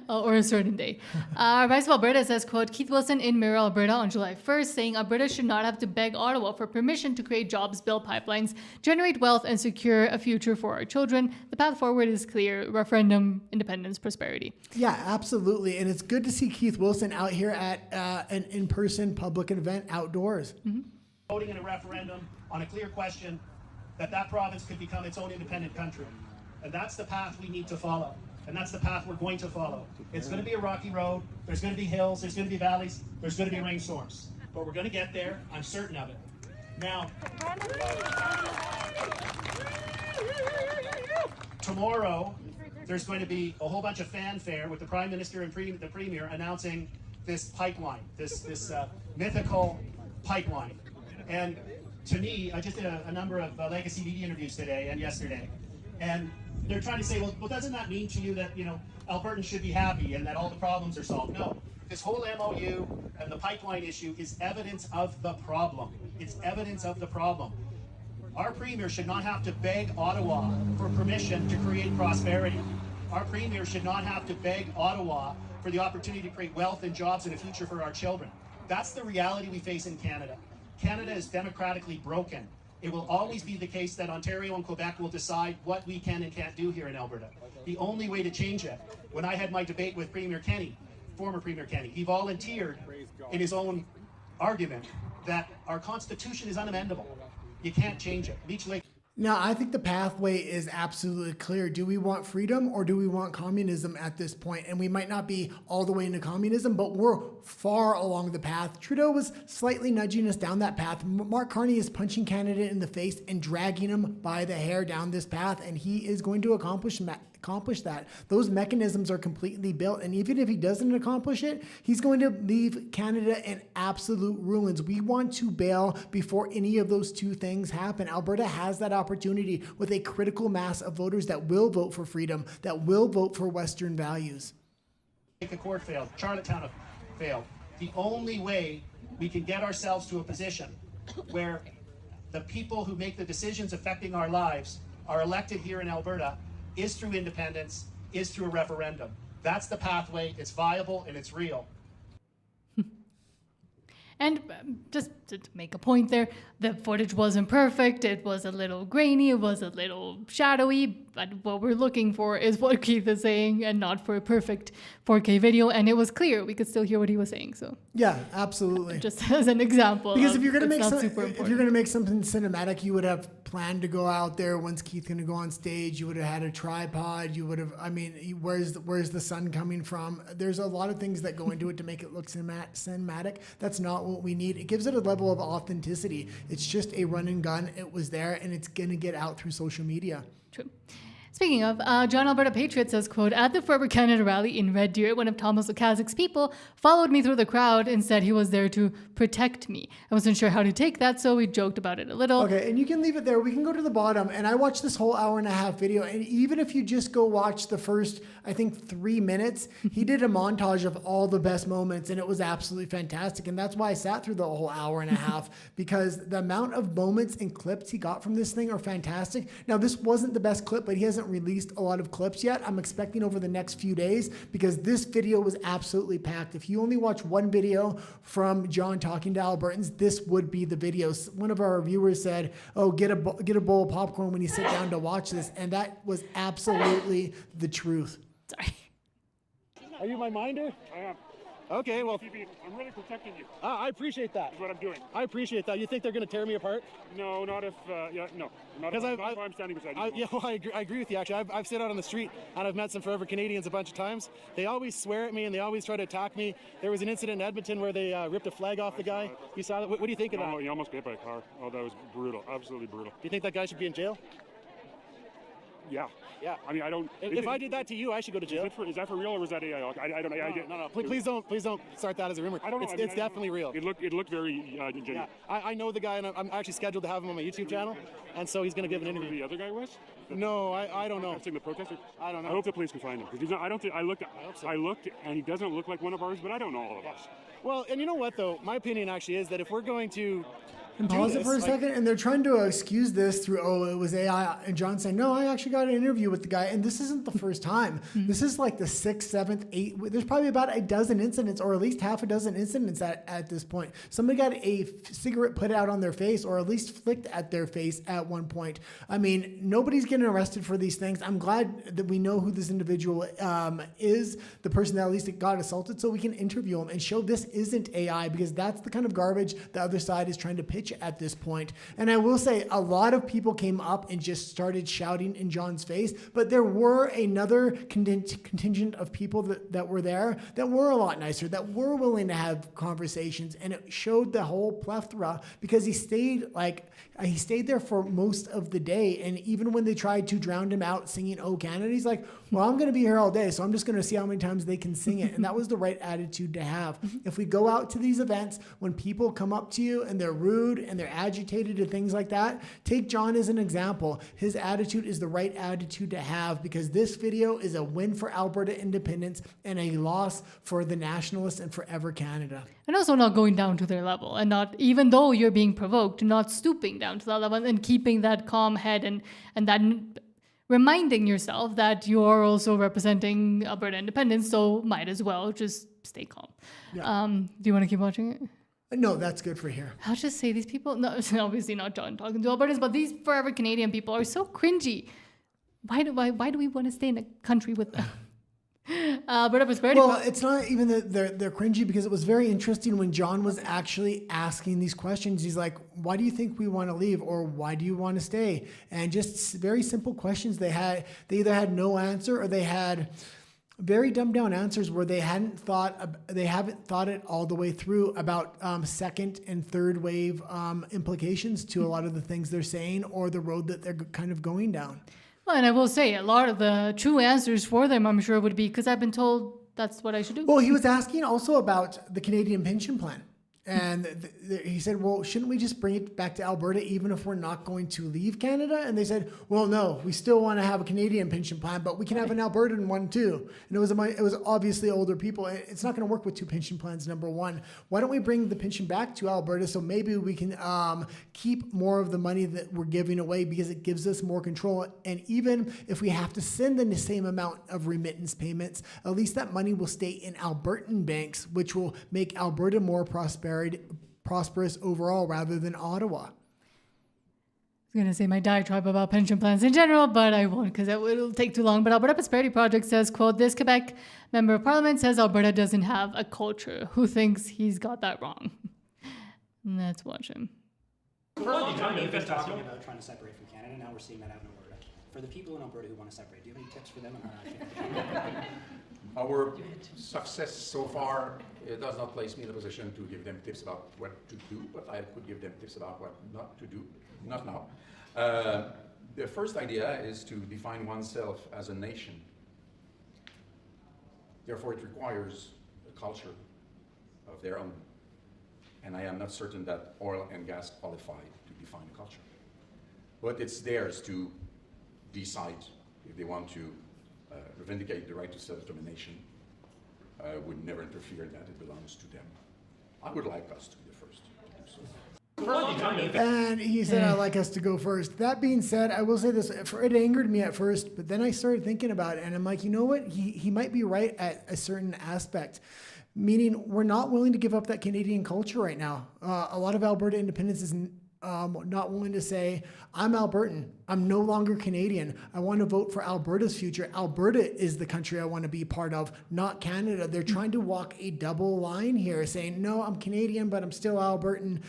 Or a certain day. Rise of Alberta says, quote, Keith Wilson in Mirror, Alberta on July 1st saying Alberta should not have to beg Ottawa for permission to create jobs, build pipelines, generate wealth, and secure a future for our children. The path forward is clear. Referendum, independence, prosperity. Yeah, absolutely. And it's good to see Keith Wilson out here at an in-person public event outdoors. Voting in a referendum on a clear question that province could become its own independent country. And that's the path we need to follow. And that's the path we're going to follow. It's going to be a rocky road. There's going to be hills. There's going to be valleys. There's going to be rainstorms. But we're going to get there. I'm certain of it. Now, tomorrow, there's going to be a whole bunch of fanfare with the Prime Minister and the Premier announcing this pipeline, this mythical pipeline. And to me, I just did a number of legacy media interviews today and yesterday. And they're trying to say, well, doesn't that mean to you that, Albertans should be happy and that all the problems are solved? No. This whole MOU and the pipeline issue is evidence of the problem. It's evidence of the problem. Our Premier should not have to beg Ottawa for permission to create prosperity. Our Premier should not have to beg Ottawa for the opportunity to create wealth and jobs and a future for our children. That's the reality we face in Canada. Canada is democratically broken. It will always be the case that Ontario and Quebec will decide what we can and can't do here in Alberta. The only way to change it, when I had my debate with Premier Kenny, former Premier Kenny, he volunteered in his own argument that our Constitution is unamendable. You can't change it. Leech Lake. Now, I think the pathway is absolutely clear. Do we want freedom or do we want communism at this point? And we might not be all the way into communism, but we're far along the path. Trudeau was slightly nudging us down that path. Mark Carney is punching Canada in the face and dragging him by the hair down this path, and he is going to accomplish that. Those mechanisms are completely built, and even if he doesn't accomplish it, he's going to leave Canada in absolute ruins. We want to bail before any of those two things happen. Alberta has that opportunity with a critical mass of voters that will vote for freedom, that will vote for Western values. The court failed. Charlottetown failed. The only way we can get ourselves to a position where the people who make the decisions affecting our lives are elected here in Alberta is through independence, is through a referendum. That's the pathway. It's viable and it's real. And just to make a point there, the footage wasn't perfect. It was a little grainy. It was a little shadowy. But what we're looking for is what Keith is saying and not for a perfect 4K video. And it was clear. We could still hear what he was saying. So yeah, absolutely. Just as an example. Because if you're going to make something cinematic, you would have planned to go out there. When's Keith going to go on stage? You would have had a tripod. You would have, where's the sun coming from? There's a lot of things that go into it to make it look cinematic. That's not what we need. It gives it a level of authenticity. It's just a run and gun. It was there, and it's going to get out through social media. True. Speaking of, John Alberta Patriot says, quote, at the Forever Canada rally in Red Deer, one of Thomas Okazik's people followed me through the crowd and said he was there to protect me. I wasn't sure how to take that, so we joked about it a little. Okay, and you can leave it there. We can go to the bottom, and I watched this whole hour-and-a-half video, and even if you just go watch the first, I think, 3 minutes, he did a montage of all the best moments, and it was absolutely fantastic, and that's why I sat through the whole hour-and-a-half, because the amount of moments and clips he got from this thing are fantastic. Now, this wasn't the best clip, but he hasn't released a lot of clips yet. I'm expecting over the next few days, because this video was absolutely packed. If you only watch one video from John talking to Albertans, this would be the video. One of our viewers said, oh, get a bowl of popcorn when you sit down to watch this, and that was absolutely the truth. Sorry. Are you my minder? Okay, well, I'm really protecting you. I appreciate that. That's what I'm doing. I appreciate that. You think they're going to tear me apart? No, not if, no. Not if I'm standing beside you. Yeah, well, I agree with you, actually. I've sit out on the street, and I've met some Forever Canadians a bunch of times. They always swear at me, and they always try to attack me. There was an incident in Edmonton where they ripped a flag off the guy. You saw that? What do you think of that? Oh, he almost got hit by a car. Oh, that was brutal. Absolutely brutal. Do you think that guy should be in jail? Yeah. Yeah. I mean, I don't... If I did that to you, I should go to jail. Is that for real, or was that AI? I don't know. No. Please don't start that as a rumor. I don't know. It's definitely real. It looked very genuine. Yeah. I know the guy, and I'm actually scheduled to have him on my YouTube channel, and so he's going to give an interview. Who the other guy was? No, I don't know. The protester? I don't know. I hope the police can find him. Because he's not, I don't think... I looked, and he doesn't look like one of ours, but I don't know all of us. Well, and you know what, though? My opinion actually is that if we're going to... Pause it for a second, and they're trying to excuse this through, it was AI. And John saying, no, I actually got an interview with the guy, and this isn't the first time. This is like the 6th, 7th, 8th. There's probably about a dozen incidents, or at least half a dozen incidents at this point. Somebody got a cigarette put out on their face, or at least flicked at their face at one point. I mean, nobody's getting arrested for these things. I'm glad that we know who this individual is, the person that at least got assaulted, so we can interview him and show this isn't AI, because that's the kind of garbage the other side is trying to pitch at this point. And I will say a lot of people came up and just started shouting in John's face, but there were another contingent of people that were there that were a lot nicer, that were willing to have conversations, and it showed the whole plethora, because he stayed there for most of the day. And even when they tried to drown him out singing "Oh Canada," he's like, well, I'm going to be here all day, so I'm just going to see how many times they can sing it. And that was the right attitude to have. If we go out to these events, when people come up to you and they're rude and they're agitated and things like that, take John as an example. His attitude is the right attitude to have, because this video is a win for Alberta independence and a loss for the nationalists and Forever Canada. And also not going down to their level, and not, even though you're being provoked, not stooping down to that level and keeping that calm head and that reminding yourself that you're also representing Alberta independence, so might as well just stay calm. Yeah. Do you want to keep watching it? No, that's good for here. I'll just say these people, no, obviously not John talking to Albertans, but these Forever Canadian people are so cringy. Why do we want to stay in a country with them? Alberta Prosperity. Well, it's not even that they're cringy, because it was very interesting when John was actually asking these questions. He's like, why do you think we want to leave, or why do you want to stay? And just very simple questions they had. They either had no answer, or they had very dumbed down answers where they haven't thought it all the way through about second and third wave implications to a lot of the things they're saying, or the road that they're kind of going down. Well, and I will say a lot of the true answers for them, I'm sure, would be because I've been told that's what I should do. Well, he was asking also about the Canadian pension plan. And he said, well, shouldn't we just bring it back to Alberta even if we're not going to leave Canada? And they said, well, no, we still want to have a Canadian pension plan, but we can have an Albertan one too. And it was obviously older people. It's not going to work with two pension plans, number one. Why don't we bring the pension back to Alberta, so maybe we can keep more of the money that we're giving away, because it gives us more control. And even if we have to send in the same amount of remittance payments, at least that money will stay in Albertan banks, which will make Alberta more prosperous overall rather than Ottawa. I was going to say my diatribe about pension plans in general, but I won't, because it'll take too long. But Alberta Prosperity Project says, quote, this Quebec member of parliament says Alberta doesn't have a culture. Who thinks he's got that wrong? Let's watch him. For a long time, we've been talking about trying to separate from Canada. Now we're seeing that out in Alberta. For the people in Alberta who want to separate, do you have any tips for them on how to Our success so far, it does not place me in a position to give them tips about what to do, but I could give them tips about what not to do. Not now. The first idea is to define oneself as a nation. Therefore, it requires a culture of their own. And I am not certain that oil and gas qualify to define a culture. But it's theirs to decide if they want to vindicate the right to self-determination. Would never interfere in that. It belongs to them. I would like us to be the first to do so. And he said, I'd like us to go first. That being said, I will say this, it angered me at first, but then I started thinking about it, and I'm like, you know what? He might be right at a certain aspect. Meaning, we're not willing to give up that Canadian culture right now. A lot of Alberta independence not willing to say, I'm Albertan. I'm no longer Canadian. I want to vote for Alberta's future. Alberta is the country I want to be part of, not Canada. They're trying to walk a double line here, saying, no, I'm Canadian, but I'm still Albertan.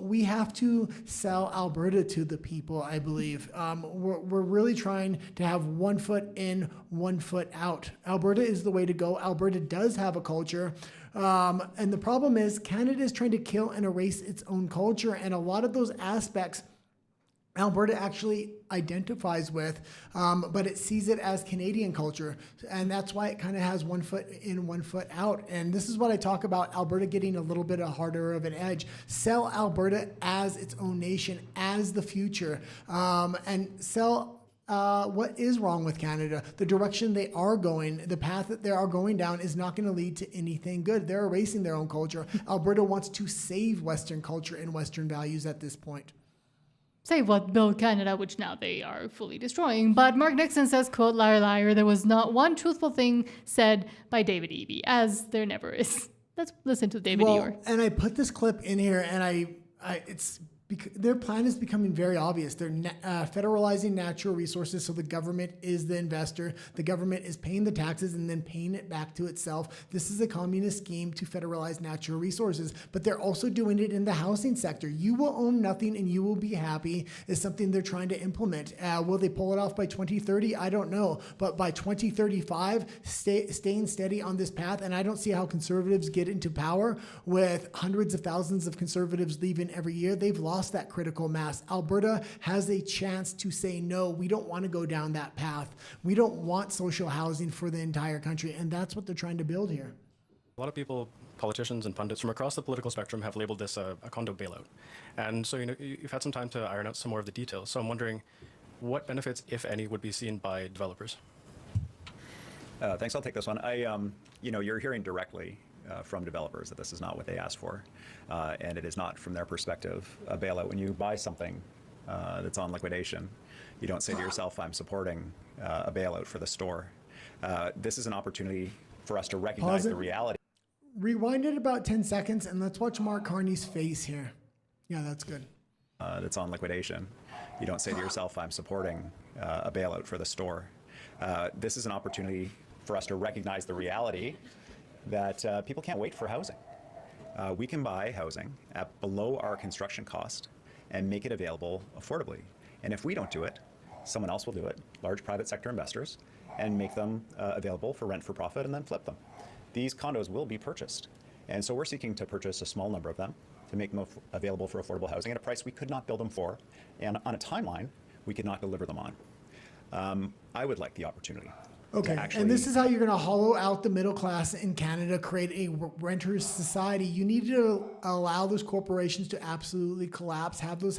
We have to sell Alberta to the people, I believe. We're really trying to have one foot in, one foot out. Alberta is the way to go. Alberta does have a culture. And the problem is Canada is trying to kill and erase its own culture. And a lot of those aspects Alberta actually identifies with, but it sees it as Canadian culture. And that's why it kind of has one foot in, one foot out. And this is what I talk about Alberta getting a little bit harder of an edge. Sell Alberta as its own nation, as the future, and sell what is wrong with Canada. The direction they are going, the path that they are going down is not going to lead to anything good. They're erasing their own culture. Alberta wants to save Western culture and Western values at this point. Save what built Canada, which now they are fully destroying. But Mark Nixon says, quote, liar, liar, there was not one truthful thing said by David Eby, as there never is. Let's listen to David Eby. And I put this clip in here, and their plan is becoming very obvious. They're federalizing natural resources, so the government is the investor. The government is paying the taxes and then paying it back to itself. This is a communist scheme to federalize natural resources, but they're also doing it in the housing sector. You will own nothing and you will be happy is something they're trying to implement. Will they pull it off by 2030? I don't know. But by 2035, staying steady on this path, and I don't see how conservatives get into power with hundreds of thousands of conservatives leaving every year. They've lost that critical mass. Alberta has a chance to say, no, we don't want to go down that path. We don't want social housing for the entire country. And that's what they're trying to build here. A lot of people, politicians and pundits from across the political spectrum have labeled this a condo bailout. And so, you've had some time to iron out some more of the details. So I'm wondering what benefits, if any, would be seen by developers? Thanks, I'll take this one. You're hearing directly from developers that this is not what they asked for, and it is not, from their perspective, a bailout. When you buy something that's on liquidation, you don't say to yourself, I'm supporting a bailout for the store. This is an opportunity for us to recognize the reality. Rewind it about 10 seconds and let's watch Mark Carney's face here. Yeah, that's good. That's on liquidation. You don't say to yourself, I'm supporting a bailout for the store. This is an opportunity for us to recognize the reality that people can't wait for housing. We can buy housing at below our construction cost and make it available affordably. And if we don't do it, someone else will do it, large private sector investors, and make them available for rent for profit and then flip them. These condos will be purchased. And so we're seeking to purchase a small number of them to make them available for affordable housing at a price we could not build them for, and on a timeline we could not deliver them on. I would like the opportunity. Okay, and this is how you're going to hollow out the middle class in Canada, create a renters society. You need to allow those corporations to absolutely collapse, have those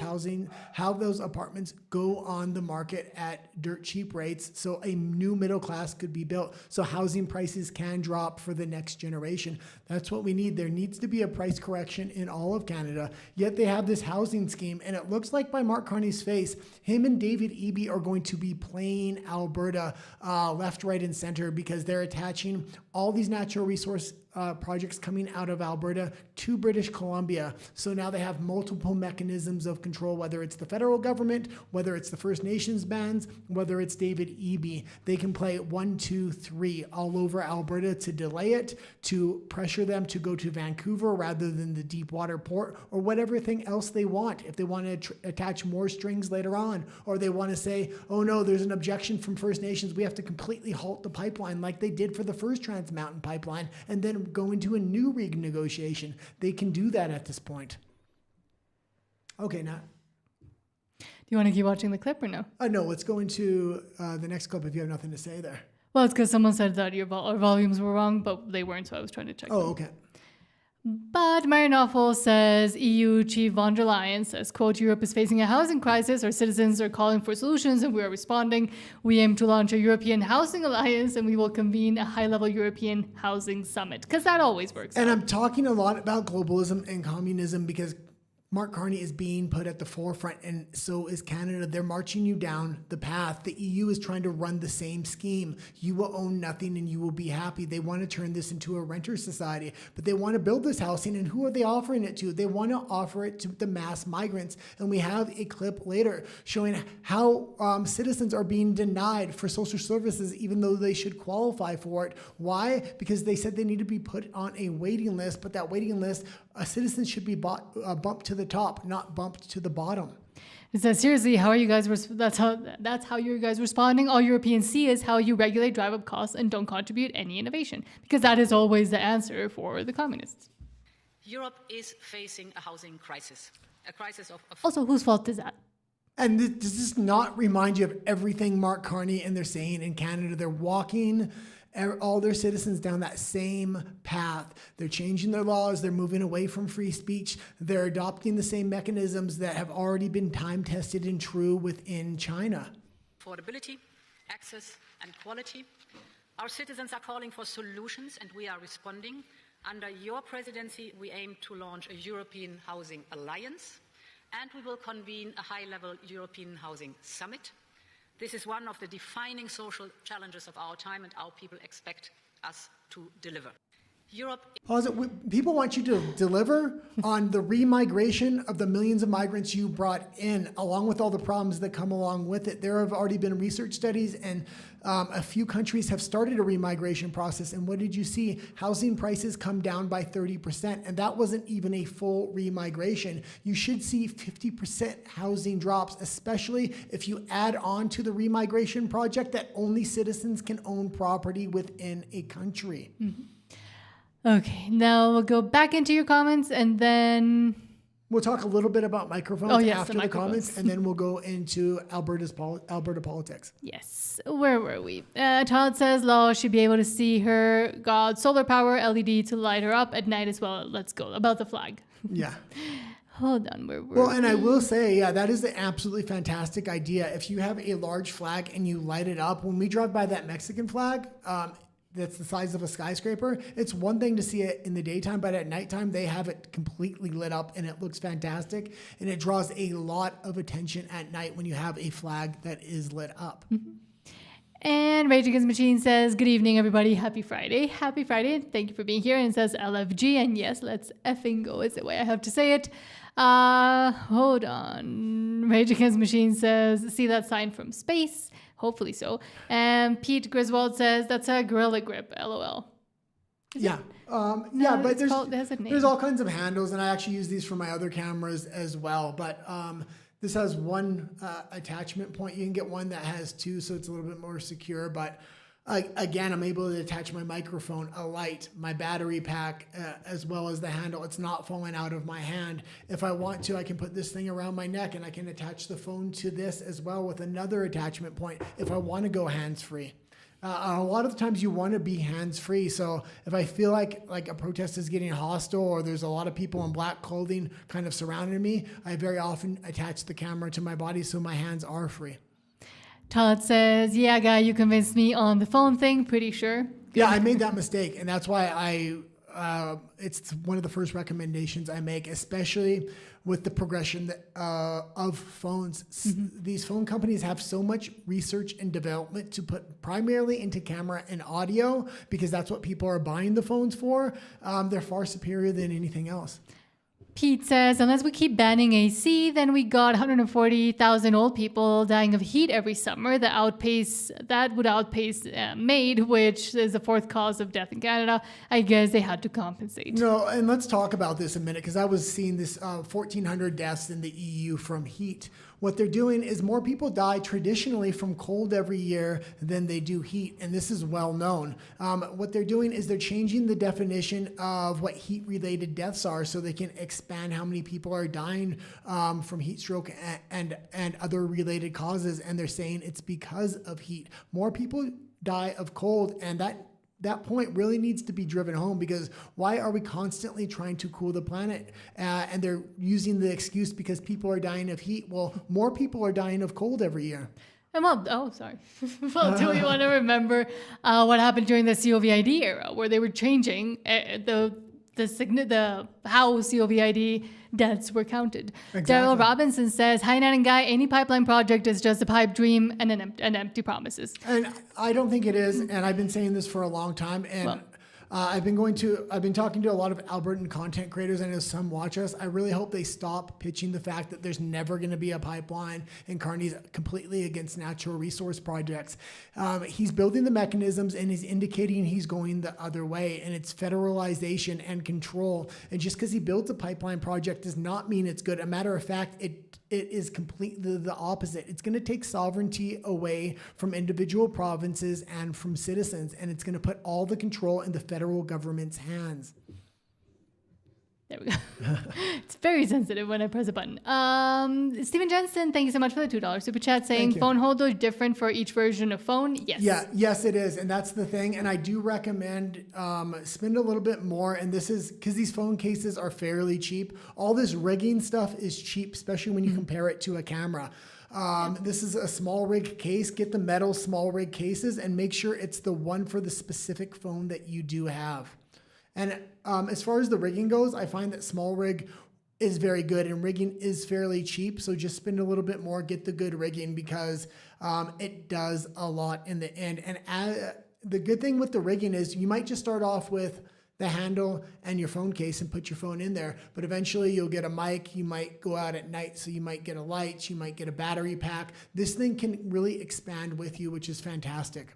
apartments go on the market at dirt cheap rates so a new middle class could be built, so housing prices can drop for the next generation. That's what we need. There needs to be a price correction in all of Canada, yet they have this housing scheme, and it looks like by Mark Carney's face, him and David Eby are going to be playing Alberta left, right, and center because they're attaching all these natural resource projects coming out of Alberta to British Columbia. So now they have multiple mechanisms of control, whether it's the federal government, whether it's the First Nations bands, whether it's David Eby. They can play 1, 2, 3 all over Alberta to delay it, to pressure them to go to Vancouver rather than the Deepwater Port, or whatever thing else they want. If they want to attach more strings later on, or they want to say, oh no, there's an objection from First Nations, we have to completely halt the pipeline like they did for the first Trans Mountain pipeline, and then go into a new renegotiation. They can do that at this point. Okay, Nat. Do you want to keep watching the clip or no? No, let's go into the next clip if you have nothing to say there. Well, it's because someone said that our volumes were wrong, but they weren't, so I was trying to check them. Okay. But Mary Knopfel says EU Chief von der Leyen says, quote, Europe is facing a housing crisis. Our citizens are calling for solutions and we are responding. We aim to launch a European Housing Alliance and we will convene a high-level European Housing Summit because that always works. And I'm talking a lot about globalism and communism because Mark Carney is being put at the forefront, and so is Canada. They're marching you down the path. The EU is trying to run the same scheme. You will own nothing and you will be happy. They want to turn this into a renter society, but they want to build this housing, and who are they offering it to? They want to offer it to the mass migrants, and we have a clip later showing how citizens are being denied for social services even though they should qualify for it. Why? Because they said they need to be put on a waiting list, but that waiting list, citizens should be bumped to the top, not bumped to the bottom. It says, seriously, how are you guys? That's how you guys responding. All Europeans see is how you regulate drive-up costs and don't contribute any innovation, because that is always the answer for the communists. Europe is facing a housing crisis, a crisis of Also, whose fault is that? And does this not remind you of everything Mark Carney and they're saying in Canada? They're walking all their citizens down that same path. They're changing their laws. They're moving away from free speech. They're adopting the same mechanisms that have already been time-tested and true within China. affordability, access, and quality. Our citizens are calling for solutions, and we are responding. Under your presidency, we aim to launch a European Housing Alliance, and we will convene a high-level European Housing Summit. This is one of the defining social challenges of our time, and our people expect us to deliver. Europe. People want you to deliver on the remigration of the millions of migrants you brought in, along with all the problems that come along with it. There have already been research studies, and a few countries have started a remigration process. And what did you see? Housing prices come down by 30%, and that wasn't even a full remigration. You should see 50% housing drops, especially if you add on to the remigration project that only citizens can own property within a country. Mm-hmm. Okay, now we'll go back into your comments, and then we'll talk a little bit about microphones after the comments, and then we'll go into Alberta Politics. Yes. Where were we? Todd says Law should be able to see her God solar power LED to light her up at night as well. Let's go. About the flag. Yeah. Hold on. Where were Well, and I will say, yeah, that is an absolutely fantastic idea. If you have a large flag and you light it up, when we drive by that Mexican flag, that's the size of a skyscraper. It's one thing to see it in the daytime, but at nighttime, they have it completely lit up and it looks fantastic. And it draws a lot of attention at night when you have a flag that is lit up. Mm-hmm. And Rage Against the Machine says, good evening, everybody. Happy Friday. Happy Friday. Thank you for being here. And it says LFG. And yes, let's effing go is the way I have to say it. Hold on. Rage Against the Machine says, see that sign from space? Hopefully so. And Pete Griswold says, that's a Gorilla Grip, LOL. Yeah. But there's all kinds of handles, and I actually use these for my other cameras as well. But this has one attachment point. You can get one that has two, so it's a little bit more secure. But again, I'm able to attach my microphone, a light, my battery pack, as well as the handle. It's not falling out of my hand. If I want to, I can put this thing around my neck, and I can attach the phone to this as well with another attachment point if I want to go hands-free. A lot of the times you want to be hands-free. So if I feel like a protest is getting hostile or there's a lot of people in black clothing kind of surrounding me, I very often attach the camera to my body so my hands are free. Todd says, yeah, guy, you convinced me on the phone thing, pretty sure. Good. Yeah, I made that mistake, and that's why it's one of the first recommendations I make, especially with the progression of phones. Mm-hmm. These phone companies have so much research and development to put primarily into camera and audio, because that's what people are buying the phones for. They're far superior than anything else. Pete says, unless we keep banning AC, then we got 140,000 old people dying of heat every summer. That would outpace MAID, which is the fourth cause of death in Canada. I guess they had to compensate. No, and let's talk about this a minute, because I was seeing this 1,400 deaths in the EU from heat. What they're doing is more people die traditionally from cold every year than they do heat, and this is well known. What they're doing is they're changing the definition of what heat-related deaths are so they can expand how many people are dying from heat stroke and other related causes, and they're saying it's because of heat. More people die of cold, and that point really needs to be driven home, because why are we constantly trying to cool the planet? And they're using the excuse because people are dying of heat. Well, more people are dying of cold every year. Sorry. Well, do we want to remember what happened during the COVID era, where they were changing the the how COVID deaths were counted. Exactly. Daryl Robinson says, "Hi, Nat and Guy, any pipeline project is just a pipe dream and an empty promises." And I don't think it is. And I've been saying this for a long time. And I've been talking to a lot of Albertan content creators. I know some watch us. I really hope they stop pitching the fact that there's never going to be a pipeline and Carney's completely against natural resource projects. He's building the mechanisms and he's indicating he's going the other way, and it's federalization and control. And just because he builds a pipeline project does not mean it's good. A matter of fact, it is completely the opposite. It's going to take sovereignty away from individual provinces and from citizens, and it's going to put all the control in the federal government's hands. There we go. It's very sensitive when I press a button. Stephen Jensen, thank you so much for the $2 super chat saying phone holder different for each version of phone. Yes. Yeah, yes, it is. And that's the thing. And I do recommend spend a little bit more. And this is because these phone cases are fairly cheap. All this rigging stuff is cheap, especially when you compare it to a camera. This is a small rig case. Get the metal small rig cases and make sure it's the one for the specific phone that you do have. And as far as the rigging goes, I find that small rig is very good and rigging is fairly cheap. So just spend a little bit more, get the good rigging because it does a lot in the end. And the good thing with the rigging is you might just start off with the handle and your phone case and put your phone in there. But eventually you'll get a mic. You might go out at night, so you might get a light. You might get a battery pack. This thing can really expand with you, which is fantastic.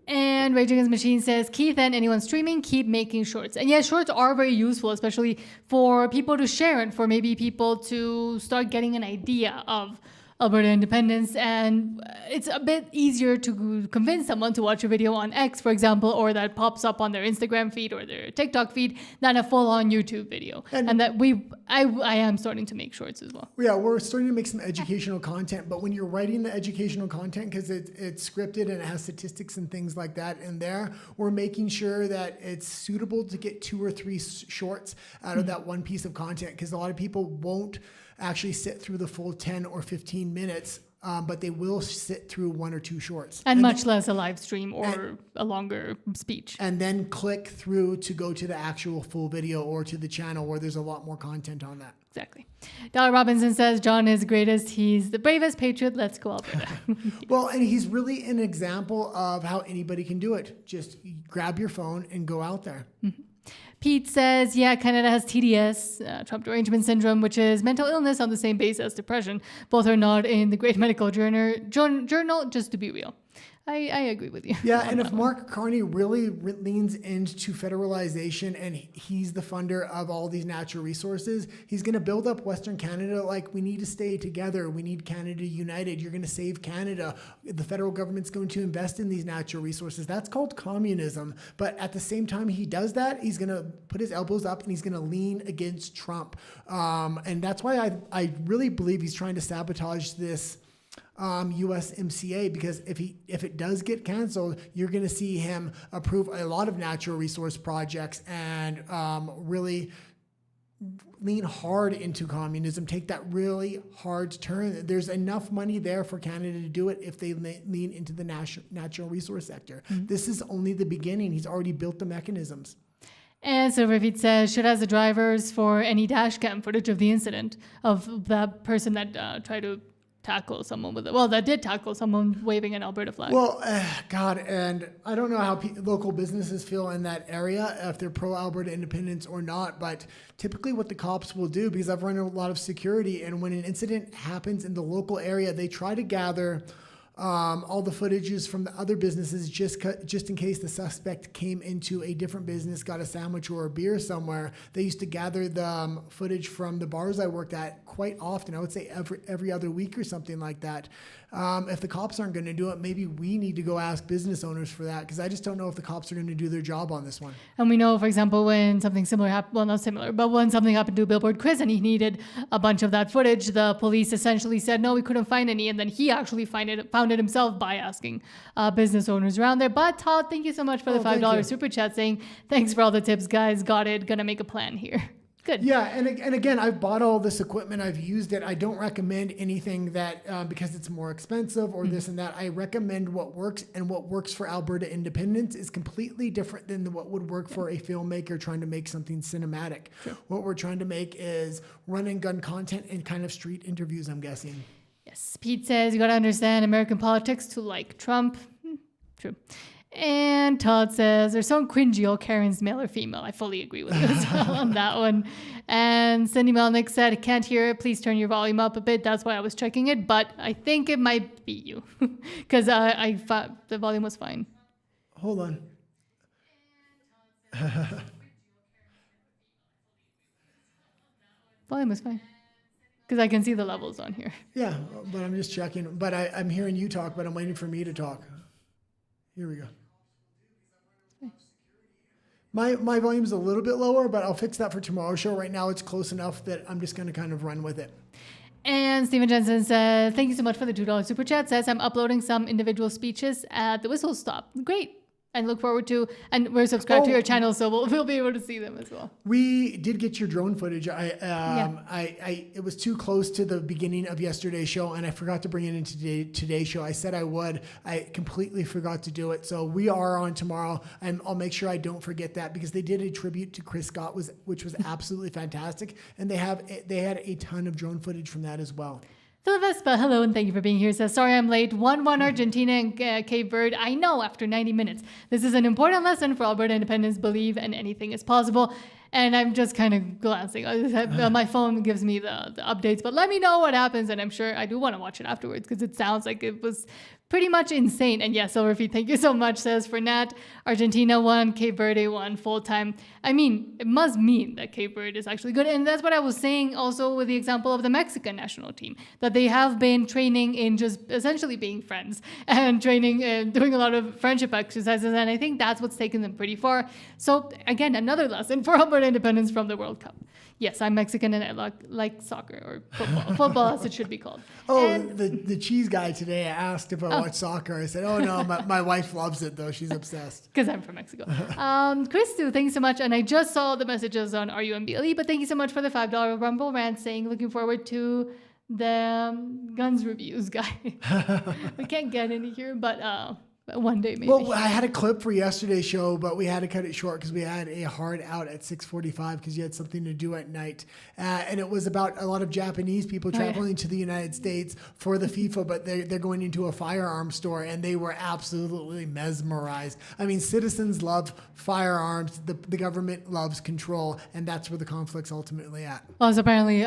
And Rage Against the Machine says, Keith and anyone streaming, keep making shorts. And yeah, shorts are very useful, especially for people to share and for maybe people to start getting an idea of Alberta independence. And it's a bit easier to convince someone to watch a video on X, for example, or that pops up on their Instagram feed or their TikTok feed than a full-on YouTube video. And that I am starting to make shorts as well. Yeah, we're starting to make some educational content, but when you're writing the educational content, because it's scripted and it has statistics and things like that in there, we're making sure that it's suitable to get 2 or 3 shorts out of that one piece of content, because a lot of people won't actually sit through the full 10 or 15 minutes, but they will sit through 1 or 2 shorts. And much less a live stream or a longer speech. And then click through to go to the actual full video or to the channel where there's a lot more content on that. Exactly. Dollar Robinson says, John is greatest. He's the bravest patriot. Let's go Alberta. Well, and he's really an example of how anybody can do it. Just grab your phone and go out there. Mm-hmm. Pete says, yeah, Canada has TDS, Trump Derangement Syndrome, which is mental illness on the same base as depression. Both are not in the Great Medical Journal, just to be real. I agree with you. Yeah, and if Mark Carney really leans into federalization and he's the funder of all these natural resources, he's going to build up Western Canada like we need to stay together. We need Canada united. You're going to save Canada. The federal government's going to invest in these natural resources. That's called communism. But at the same time he does that, he's going to put his elbows up and he's going to lean against Trump. And that's why I really believe he's trying to sabotage this USMCA, because if it does get canceled, you're going to see him approve a lot of natural resource projects and really lean hard into communism, take that really hard turn. There's enough money there for Canada to do it if they lean into the natural resource sector. Mm-hmm. This is only the beginning. He's already built the mechanisms. And so Rivit says, should has the drivers for any dash cam footage of the incident of that person that tried to tackle someone that did tackle someone waving an Alberta flag. Well, God, and I don't know how local businesses feel in that area, if they're pro-Alberta independence or not, but typically what the cops will do, because I've run a lot of security, and when an incident happens in the local area, they try to gather all the footages from the other businesses just in case the suspect came into a different business, got a sandwich or a beer somewhere. They used to gather the footage from the bars I worked at quite often. I would say every other week or something like that. If the cops aren't going to do it, maybe we need to go ask business owners for that, because I just don't know if the cops are going to do their job on this one. And we know, for example, when something similar happened, well, not similar, but when something happened to Billboard Chris and he needed a bunch of that footage, the police essentially said, no, we couldn't find any. And then he actually found it himself by asking business owners around there. But Todd, thank you so much for the $5 super chat saying, thanks for all the tips, guys. Got it. Gonna make a plan here. Good. Yeah, and again, I've bought all this equipment. I've used it. I don't recommend anything that because it's more expensive or this and that. I recommend what works, and what works for Alberta independence is completely different than what would work for a filmmaker trying to make something cinematic. Sure. What we're trying to make is run and gun content and kind of street interviews, I'm guessing. Yes. Pete says, you got to understand American politics to like Trump. True. And Todd says, they're so cringy, all Karen's male or female. I fully agree with you as well on that one. And Cindy Melnick said, I can't hear it. Please turn your volume up a bit. That's why I was checking it. But I think it might be you. Because I thought the volume was fine. Hold on. Volume was fine. Because I can see the levels on here. Yeah, but I'm just checking. But I'm hearing you talk, but I'm waiting for me to talk. Here we go. My volume's a little bit lower, but I'll fix that for tomorrow's show. Right now, it's close enough that I'm just going to kind of run with it. And Stephen Jensen says, thank you so much for the $2 super chat. Says, I'm uploading some individual speeches at the Whistle Stop. Great. And look forward to, and we're subscribed to your channel, so we'll be able to see them as well. We did get your drone footage. It was too close to the beginning of yesterday's show, and I forgot to bring it into today's show. I said I would. I completely forgot to do it. So we are on tomorrow, and I'll make sure I don't forget that, because they did a tribute to Chris Scott, which was absolutely fantastic, and they had a ton of drone footage from that as well. Phil Vespa, hello, and thank you for being here. Says, sorry I'm late. 1-1 Argentina and Cape Verde. I know, after 90 minutes. This is an important lesson for Alberta independence. Believe and anything is possible. And I'm just kind of glancing. My phone gives me the updates, but let me know what happens. And I'm sure I do want to watch it afterwards, because it sounds like it was pretty much insane. And yes, Silverfeet, thank you so much, says for Nat. Argentina won, Cape Verde won full time. I mean, it must mean that Cape Verde is actually good. And that's what I was saying also with the example of the Mexican national team, that they have been training in just essentially being friends and training and doing a lot of friendship exercises. And I think that's what's taken them pretty far. So again, another lesson for Alberta independence from the World Cup. Yes, I'm Mexican and I like soccer or football. Football as it should be called. Oh, and the cheese guy today asked if I watch soccer. I said, oh no, my wife loves it though. She's obsessed. Because I'm from Mexico. Christu, thanks so much. And I just saw the messages on RUMBLE, but thank you so much for the $5 Rumble rant saying, looking forward to the guns reviews guy. We can't get any here, but one day maybe. Well, I had a clip for yesterday's show, but we had to cut it short because we had a hard out at 6:45 because you had something to do at night. And it was about a lot of Japanese people traveling to the United States for the FIFA, but they're going into a firearms store, and they were absolutely mesmerized. I mean, citizens love firearms. The government loves control, and that's where the conflict's ultimately at. Well, so apparently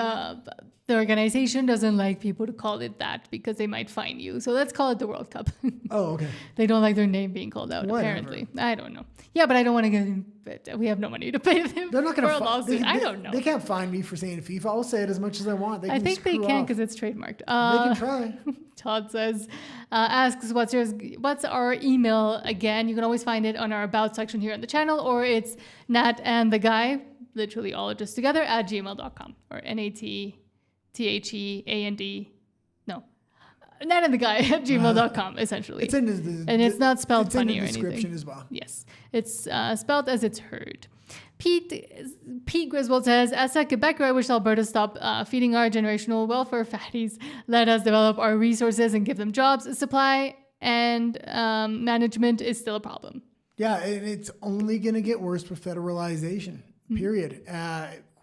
the organization doesn't like people to call it that because they might fine you. So let's call it the World Cup. Oh, okay. They don't like their name being called out, apparently. I don't know. Yeah, but I don't want to get we have no money to pay them. They're not going to lawsuit. I don't know. They can't fine me for saying FIFA. I'll say it as much as I want. I think they can because it's trademarked. They can try. Todd says, asks, what's our email again? You can always find it on our About section here on the channel, or it's Nat and the Guy, literally all just together, at gmail.com, or NATTHEAND. No. Nat and the Guy at gmail.com, essentially. It's in and it's not spelled funny or anything. It's in the description as well. Yes. It's spelled as it's heard. Pete Griswold says, as a Quebecer, I wish Alberta stop feeding our generational welfare fatties. Let us develop our resources and give them jobs. Supply and management is still a problem. Yeah, and it's only going to get worse with federalization, period.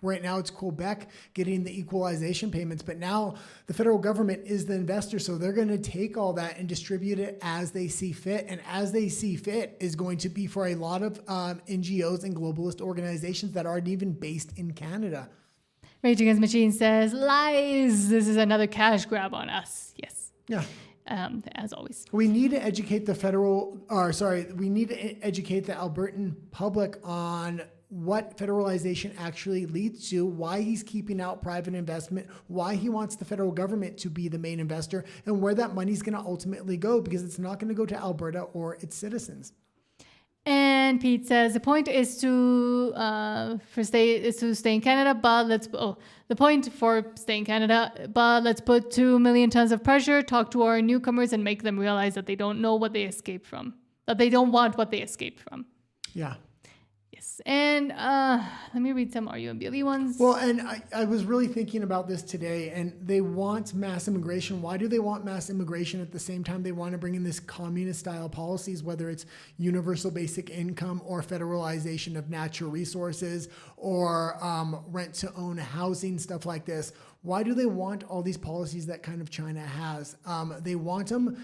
Right now, it's Quebec getting the equalization payments, but now the federal government is the investor, so they're going to take all that and distribute it as they see fit, and as they see fit is going to be for a lot of NGOs and globalist organizations that aren't even based in Canada. Rage Against Machine says, lies! This is another cash grab on us. Yes. Yeah. As always. We need to educate the we need to educate the Albertan public on what federalization actually leads to, why he's keeping out private investment, why he wants the federal government to be the main investor, and where that money's going to ultimately go, because it's not going to go to Alberta or its citizens. And Pete says the point is to stay in Canada, but the point for staying in Canada, but let's put 2 million tons of pressure, talk to our newcomers, and make them realize that they don't know what they escaped from, that they don't want what they escaped from. Yeah. Yes. And let me read some RUMBLE ones. Well, and I was really thinking about this today, and they want mass immigration. Why do they want mass immigration at the same time they want to bring in this communist-style policies, whether it's universal basic income or federalization of natural resources or rent-to-own housing, stuff like this? Why do they want all these policies that kind of China has? They want them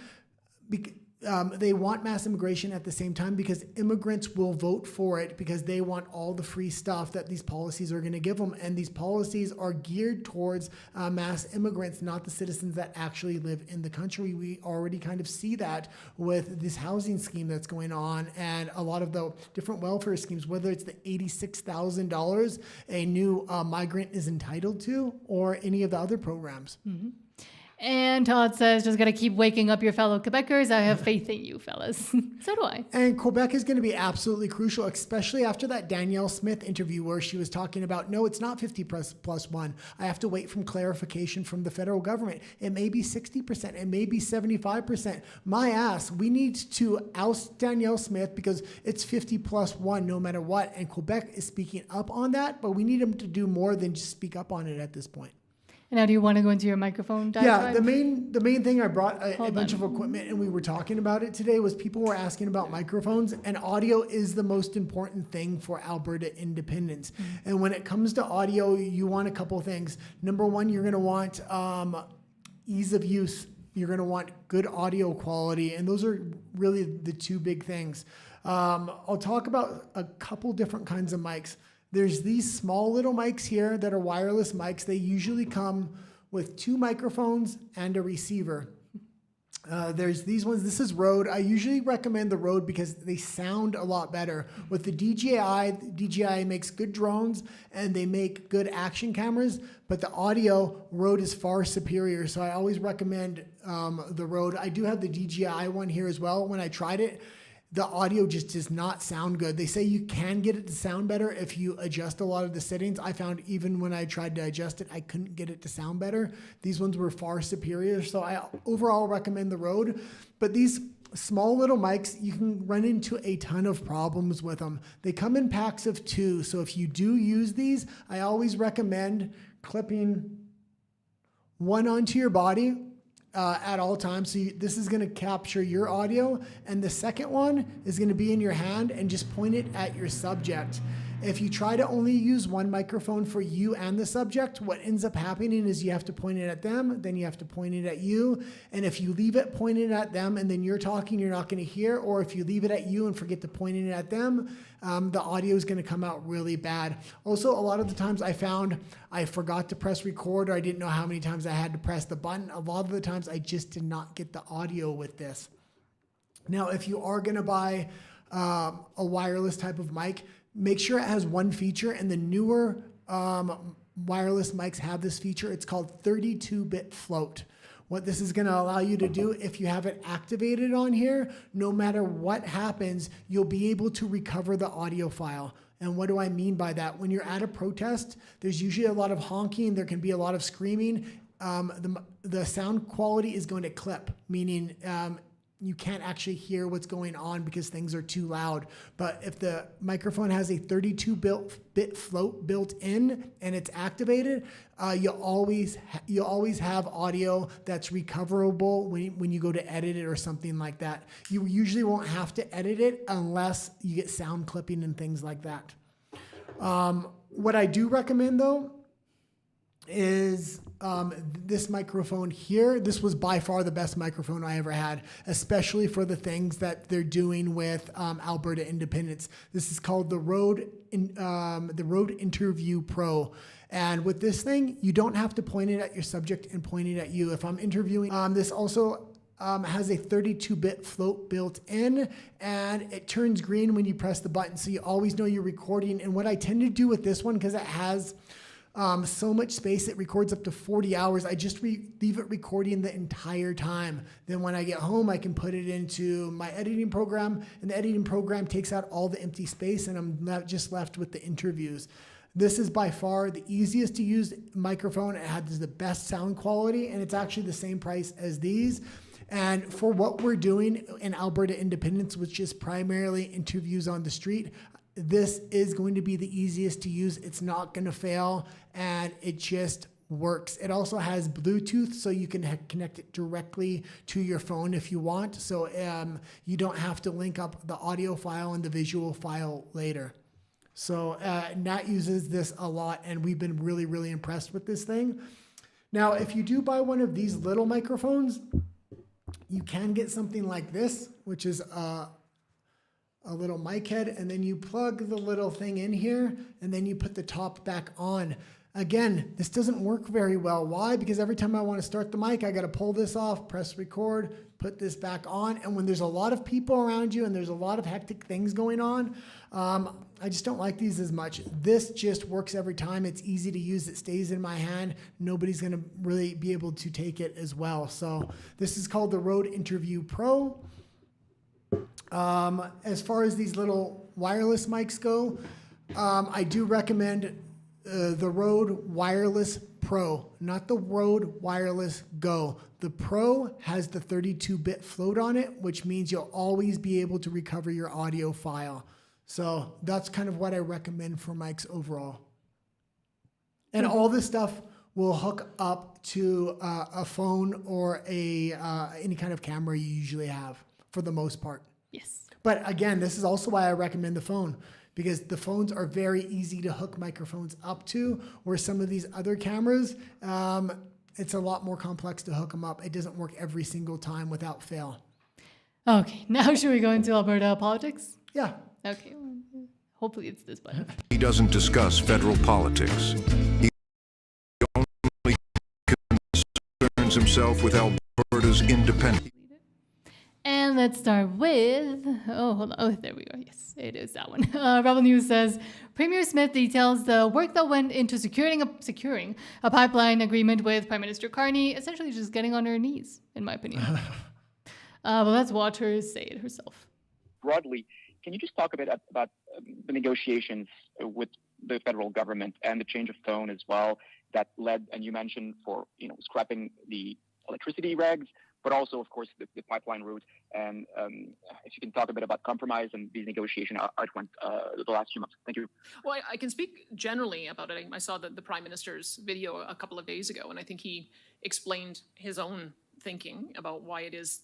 they want mass immigration at the same time because immigrants will vote for it because they want all the free stuff that these policies are going to give them. And these policies are geared towards mass immigrants, not the citizens that actually live in the country. We already kind of see that with this housing scheme that's going on and a lot of the different welfare schemes, whether it's the $86,000 a new migrant is entitled to or any of the other programs. Mm-hmm. And Todd says, just got to keep waking up your fellow Quebecers. I have faith in you, fellas. So do I. And Quebec is going to be absolutely crucial, especially after that Danielle Smith interview where she was talking about, no, it's not 50 plus one. I have to wait from clarification from the federal government. It may be 60%. It may be 75%. My ass, we need to oust Danielle Smith because it's 50 plus one no matter what. And Quebec is speaking up on that, but we need them to do more than just speak up on it at this point. And now do you want to go into your microphone diatribe? Yeah, the main thing I brought a bunch of equipment and we were talking about it today was people were asking about microphones, and audio is the most important thing for Alberta independence. Mm-hmm. And when it comes to audio, you want a couple things. Number one, you're going to want ease of use. You're going to want good audio quality, and those are really the two big things. I'll talk about a couple different kinds of mics. There's these small little mics here that are wireless mics. They usually come with 2 microphones and a receiver. There's these ones. This is Rode. I usually recommend the Rode because they sound a lot better. With the DJI makes good drones and they make good action cameras, but the audio, Rode is far superior. So I always recommend the Rode. I do have the DJI one here as well. When I tried it, the audio just does not sound good. They say you can get it to sound better if you adjust a lot of the settings. I found even when I tried to adjust it, I couldn't get it to sound better. These ones were far superior. So I overall recommend the Rode. But these small little mics, you can run into a ton of problems with them. They come in packs of 2. So if you do use these, I always recommend clipping one onto your body at all times. So this is going to capture your audio, and the second one is going to be in your hand and just point it at your subject. If you try to only use one microphone for you and the subject, what ends up happening is you have to point it at them, then you have to point it at you. And if you leave it pointed at them and then you're talking, you're not going to hear. Or if you leave it at you and forget to point it at them, the audio is going to come out really bad. Also, a lot of the times I found I forgot to press record, or I didn't know how many times I had to press the button. A lot of the times I just did not get the audio with this. Now, if you are going to buy a wireless type of mic, make sure it has one feature, and the newer wireless mics have this feature. It's called 32-bit float. What this is going to allow you to do, if you have it activated on here, no matter what happens, you'll be able to recover the audio file. And what do I mean by that? When you're at a protest, there's usually a lot of honking. There can be a lot of screaming. The sound quality is going to clip, meaning you can't actually hear what's going on because things are too loud. But if the microphone has a 32-bit float built in and it's activated, you'll always have audio that's recoverable when you go to edit it or something like that. You usually won't have to edit it unless you get sound clipping and things like that. What I do recommend though is this microphone here. This was by far the best microphone I ever had, especially for the things that they're doing with Alberta independence. This is called the Rode Interview Pro. And with this thing, you don't have to point it at your subject and point it at you. If I'm interviewing, this also has a 32-bit float built in, and it turns green when you press the button, so you always know you're recording. And what I tend to do with this one, because it has so much space, it records up to 40 hours. I just leave it recording the entire time. Then when I get home, I can put it into my editing program, and the editing program takes out all the empty space, and I'm just left with the interviews. This is by far the easiest to use microphone. It has the best sound quality, and it's actually the same price as these. And for what we're doing in Alberta Independence, which is primarily interviews on the street, this is going to be the easiest to use. It's not going to fail, and it just works. It also has Bluetooth, so you can connect it directly to your phone if you want. So you don't have to link up the audio file and the visual file later. So Nat uses this a lot, and we've been really, really impressed with this thing. Now, if you do buy one of these little microphones, you can get something like this, which is a little mic head, and then you plug the little thing in here, and then you put the top back on. Again, this doesn't work very well. Why? Because every time I want to start the mic, I got to pull this off, press record, put this back on. And when there's a lot of people around you and there's a lot of hectic things going on, I just don't like these as much. This just works every time. It's easy to use. It stays in my hand. Nobody's going to really be able to take it as well. So this is called the Rode Interview Pro. As far as these little wireless mics go, I do recommend the Rode Wireless Pro, not the Rode Wireless Go. The Pro has the 32-bit float on it, which means you'll always be able to recover your audio file. So that's kind of what I recommend for mics overall. And all this stuff will hook up to a phone or any kind of camera you usually have for the most part. Yes. But again, this is also why I recommend the phone, because the phones are very easy to hook microphones up to, where some of these other cameras, it's a lot more complex to hook them up. It doesn't work every single time without fail. Okay, now should we go into Alberta politics? Yeah. Okay, hopefully it's this button. He doesn't discuss federal politics. He only concerns himself with Alberta's independence. And let's start with, hold on. Oh, there we go. Yes, it is that one. Rebel News says, Premier Smith details the work that went into securing a pipeline agreement with Prime Minister Carney, essentially just getting on her knees, in my opinion. Well, let's watch her say it herself. Broadly, can you just talk a bit about the negotiations with the federal government and the change of tone as well that led, and you mentioned, for scrapping the electricity regs, but also, of course, the pipeline route. And if you can talk a bit about compromise and these negotiations went the last few months. Thank you. Well, I can speak generally about it. I saw the Prime Minister's video a couple of days ago, and I think he explained his own thinking about why it is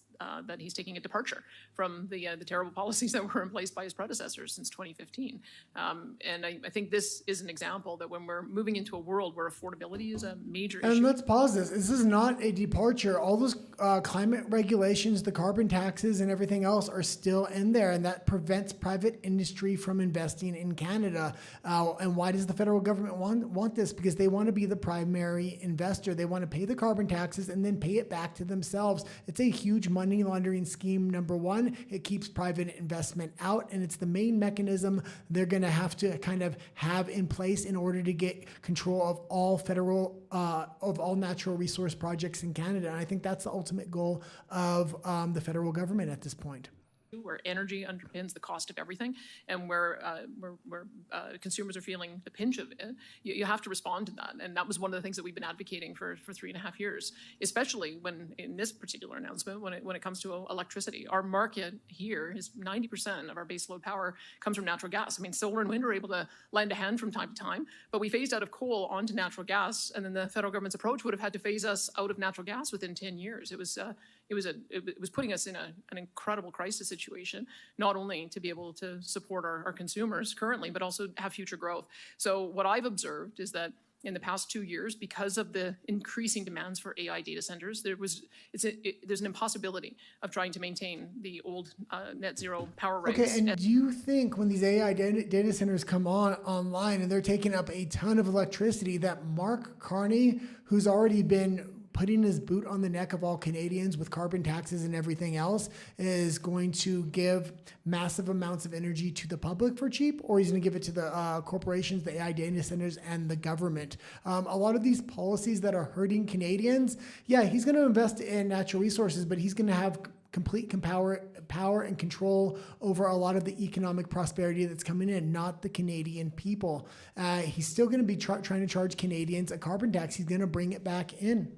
that he's taking a departure from the terrible policies that were in place by his predecessors since 2015. And I think this is an example that when we're moving into a world where affordability is a major issue. And let's pause this. This is not a departure. All those climate regulations, the carbon taxes and everything else are still in there, and that prevents private industry from investing in Canada. And why does the federal government want this? Because they want to be the primary investor. They want to pay the carbon taxes and then pay it back to themselves. It's a huge money laundering scheme, number one. It keeps private investment out, and it's the main mechanism they're going to have have in place in order to get control of all all natural resource projects in Canada. And I think that's the ultimate goal of the federal government at this point. Where energy underpins the cost of everything, and where consumers are feeling the pinch of it, you have to respond to that. And that was one of the things that we've been advocating for 3.5 years, especially when in this particular announcement, when it comes to electricity. Our market here is 90% of our baseload power comes from natural gas. I mean, solar and wind are able to lend a hand from time to time, but we phased out of coal onto natural gas, and then the federal government's approach would have had to phase us out of natural gas within 10 years. It was putting us in an incredible crisis situation, not only to be able to support our consumers currently, but also have future growth. So what I've observed is that in the past 2 years, because of the increasing demands for AI data centers, there's an impossibility of trying to maintain the old net zero power regs. Okay, and do you think when these AI data centers come online and they're taking up a ton of electricity, that Mark Carney, who's already been putting his boot on the neck of all Canadians with carbon taxes and everything else, is going to give massive amounts of energy to the public for cheap, or he's going to give it to the corporations, the AI data centers, and the government? A lot of these policies that are hurting Canadians, yeah, he's going to invest in natural resources, but he's going to have complete power and control over a lot of the economic prosperity that's coming in, not the Canadian people. He's still going to be trying to charge Canadians a carbon tax. He's going to bring it back in.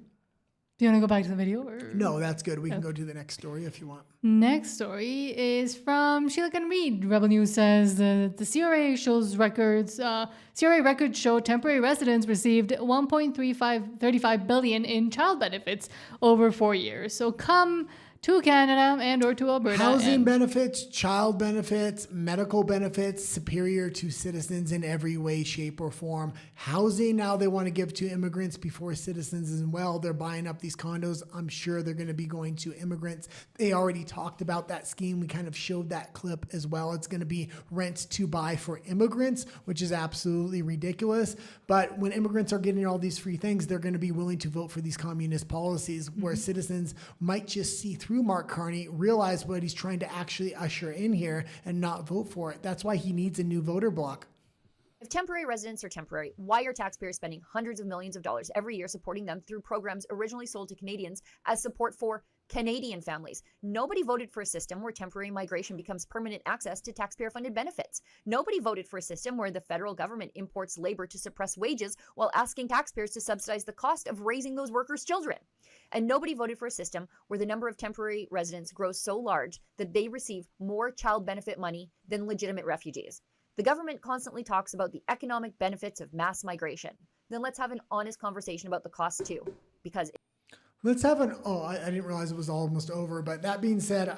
Do you want to go back to the video? Or? No, that's good. We can go to the next story if you want. Next story is from Sheila Can Read. Rebel News says the CRA shows records. CRA records show temporary residents received $1.35 billion in child benefits over 4 years. So come to Canada and or to Alberta. Housing benefits, child benefits, medical benefits, superior to citizens in every way, shape, or form. Housing now they want to give to immigrants before citizens as well. They're buying up these condos. I'm sure they're going to be going to immigrants. They already talked about that scheme. We kind of showed that clip as well. It's going to be rent to buy for immigrants, which is absolutely ridiculous. But when immigrants are getting all these free things, they're going to be willing to vote for these communist policies where citizens might just see through Mark Carney, realize what he's trying to actually usher in here and not vote for it. That's why he needs a new voter bloc. If temporary residents are temporary, why are taxpayers spending hundreds of millions of dollars every year supporting them through programs originally sold to Canadians as support for Canadian families? Nobody voted for a system where temporary migration becomes permanent access to taxpayer-funded benefits. Nobody voted for a system where the federal government imports labor to suppress wages while asking taxpayers to subsidize the cost of raising those workers' children. And nobody voted for a system where the number of temporary residents grows so large that they receive more child benefit money than legitimate refugees. The government constantly talks about the economic benefits of mass migration. Then let's have an honest conversation about the cost too, because Let's have I didn't realize it was almost over. But that being said,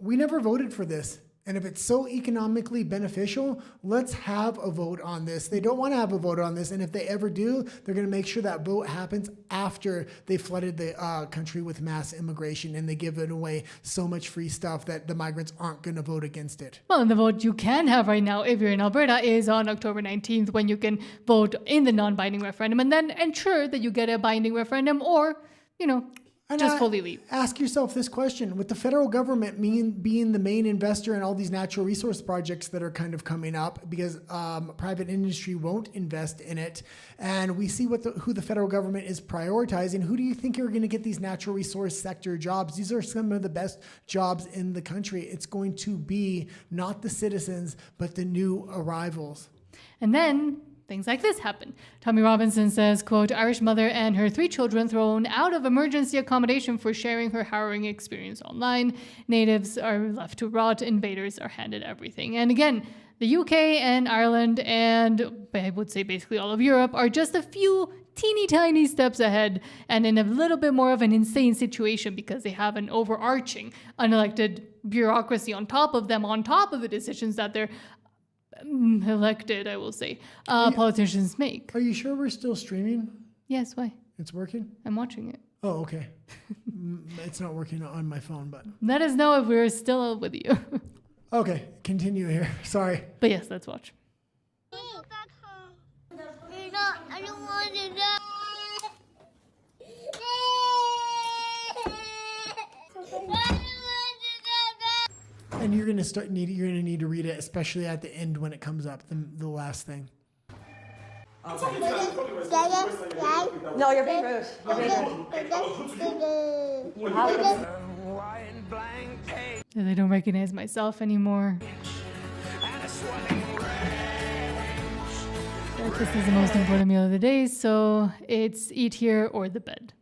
we never voted for this. And if it's so economically beneficial, let's have a vote on this. They don't want to have a vote on this. And if they ever do, they're going to make sure that vote happens after they flooded the country with mass immigration and they give it away so much free stuff that the migrants aren't going to vote against it. Well, and the vote you can have right now, if you're in Alberta, is on October 19th when you can vote in the non-binding referendum and then ensure that you get a binding referendum or, just fully leave. Ask yourself this question. With the federal government being the main investor in all these natural resource projects that are kind of coming up because private industry won't invest in it, and we see who the federal government is prioritizing, who do you think are going to get these natural resource sector jobs? These are some of the best jobs in the country. It's going to be not the citizens, but the new arrivals. And then things like this happen. Tommy Robinson says, quote, Irish mother and her 3 children thrown out of emergency accommodation for sharing her harrowing experience online. Natives are left to rot. Invaders are handed everything. And again, the UK and Ireland and I would say basically all of Europe are just a few teeny tiny steps ahead and in a little bit more of an insane situation because they have an overarching unelected bureaucracy on top of them, on top of the decisions that they're elected, I will say, politicians make. Are you sure we're still streaming? Yes, why? It's working? I'm watching it. Oh, okay. It's not working on my phone, but... Let us know if we're still with you. Okay, continue here. Sorry. But yes, let's watch. I don't want to die. And you're gonna need to read it, especially at the end when it comes up, the last thing. No, you're being rude. You're being rude. You have to. I don't recognize myself anymore. Breakfast is the most important meal of the day, so it's eat here or the bed.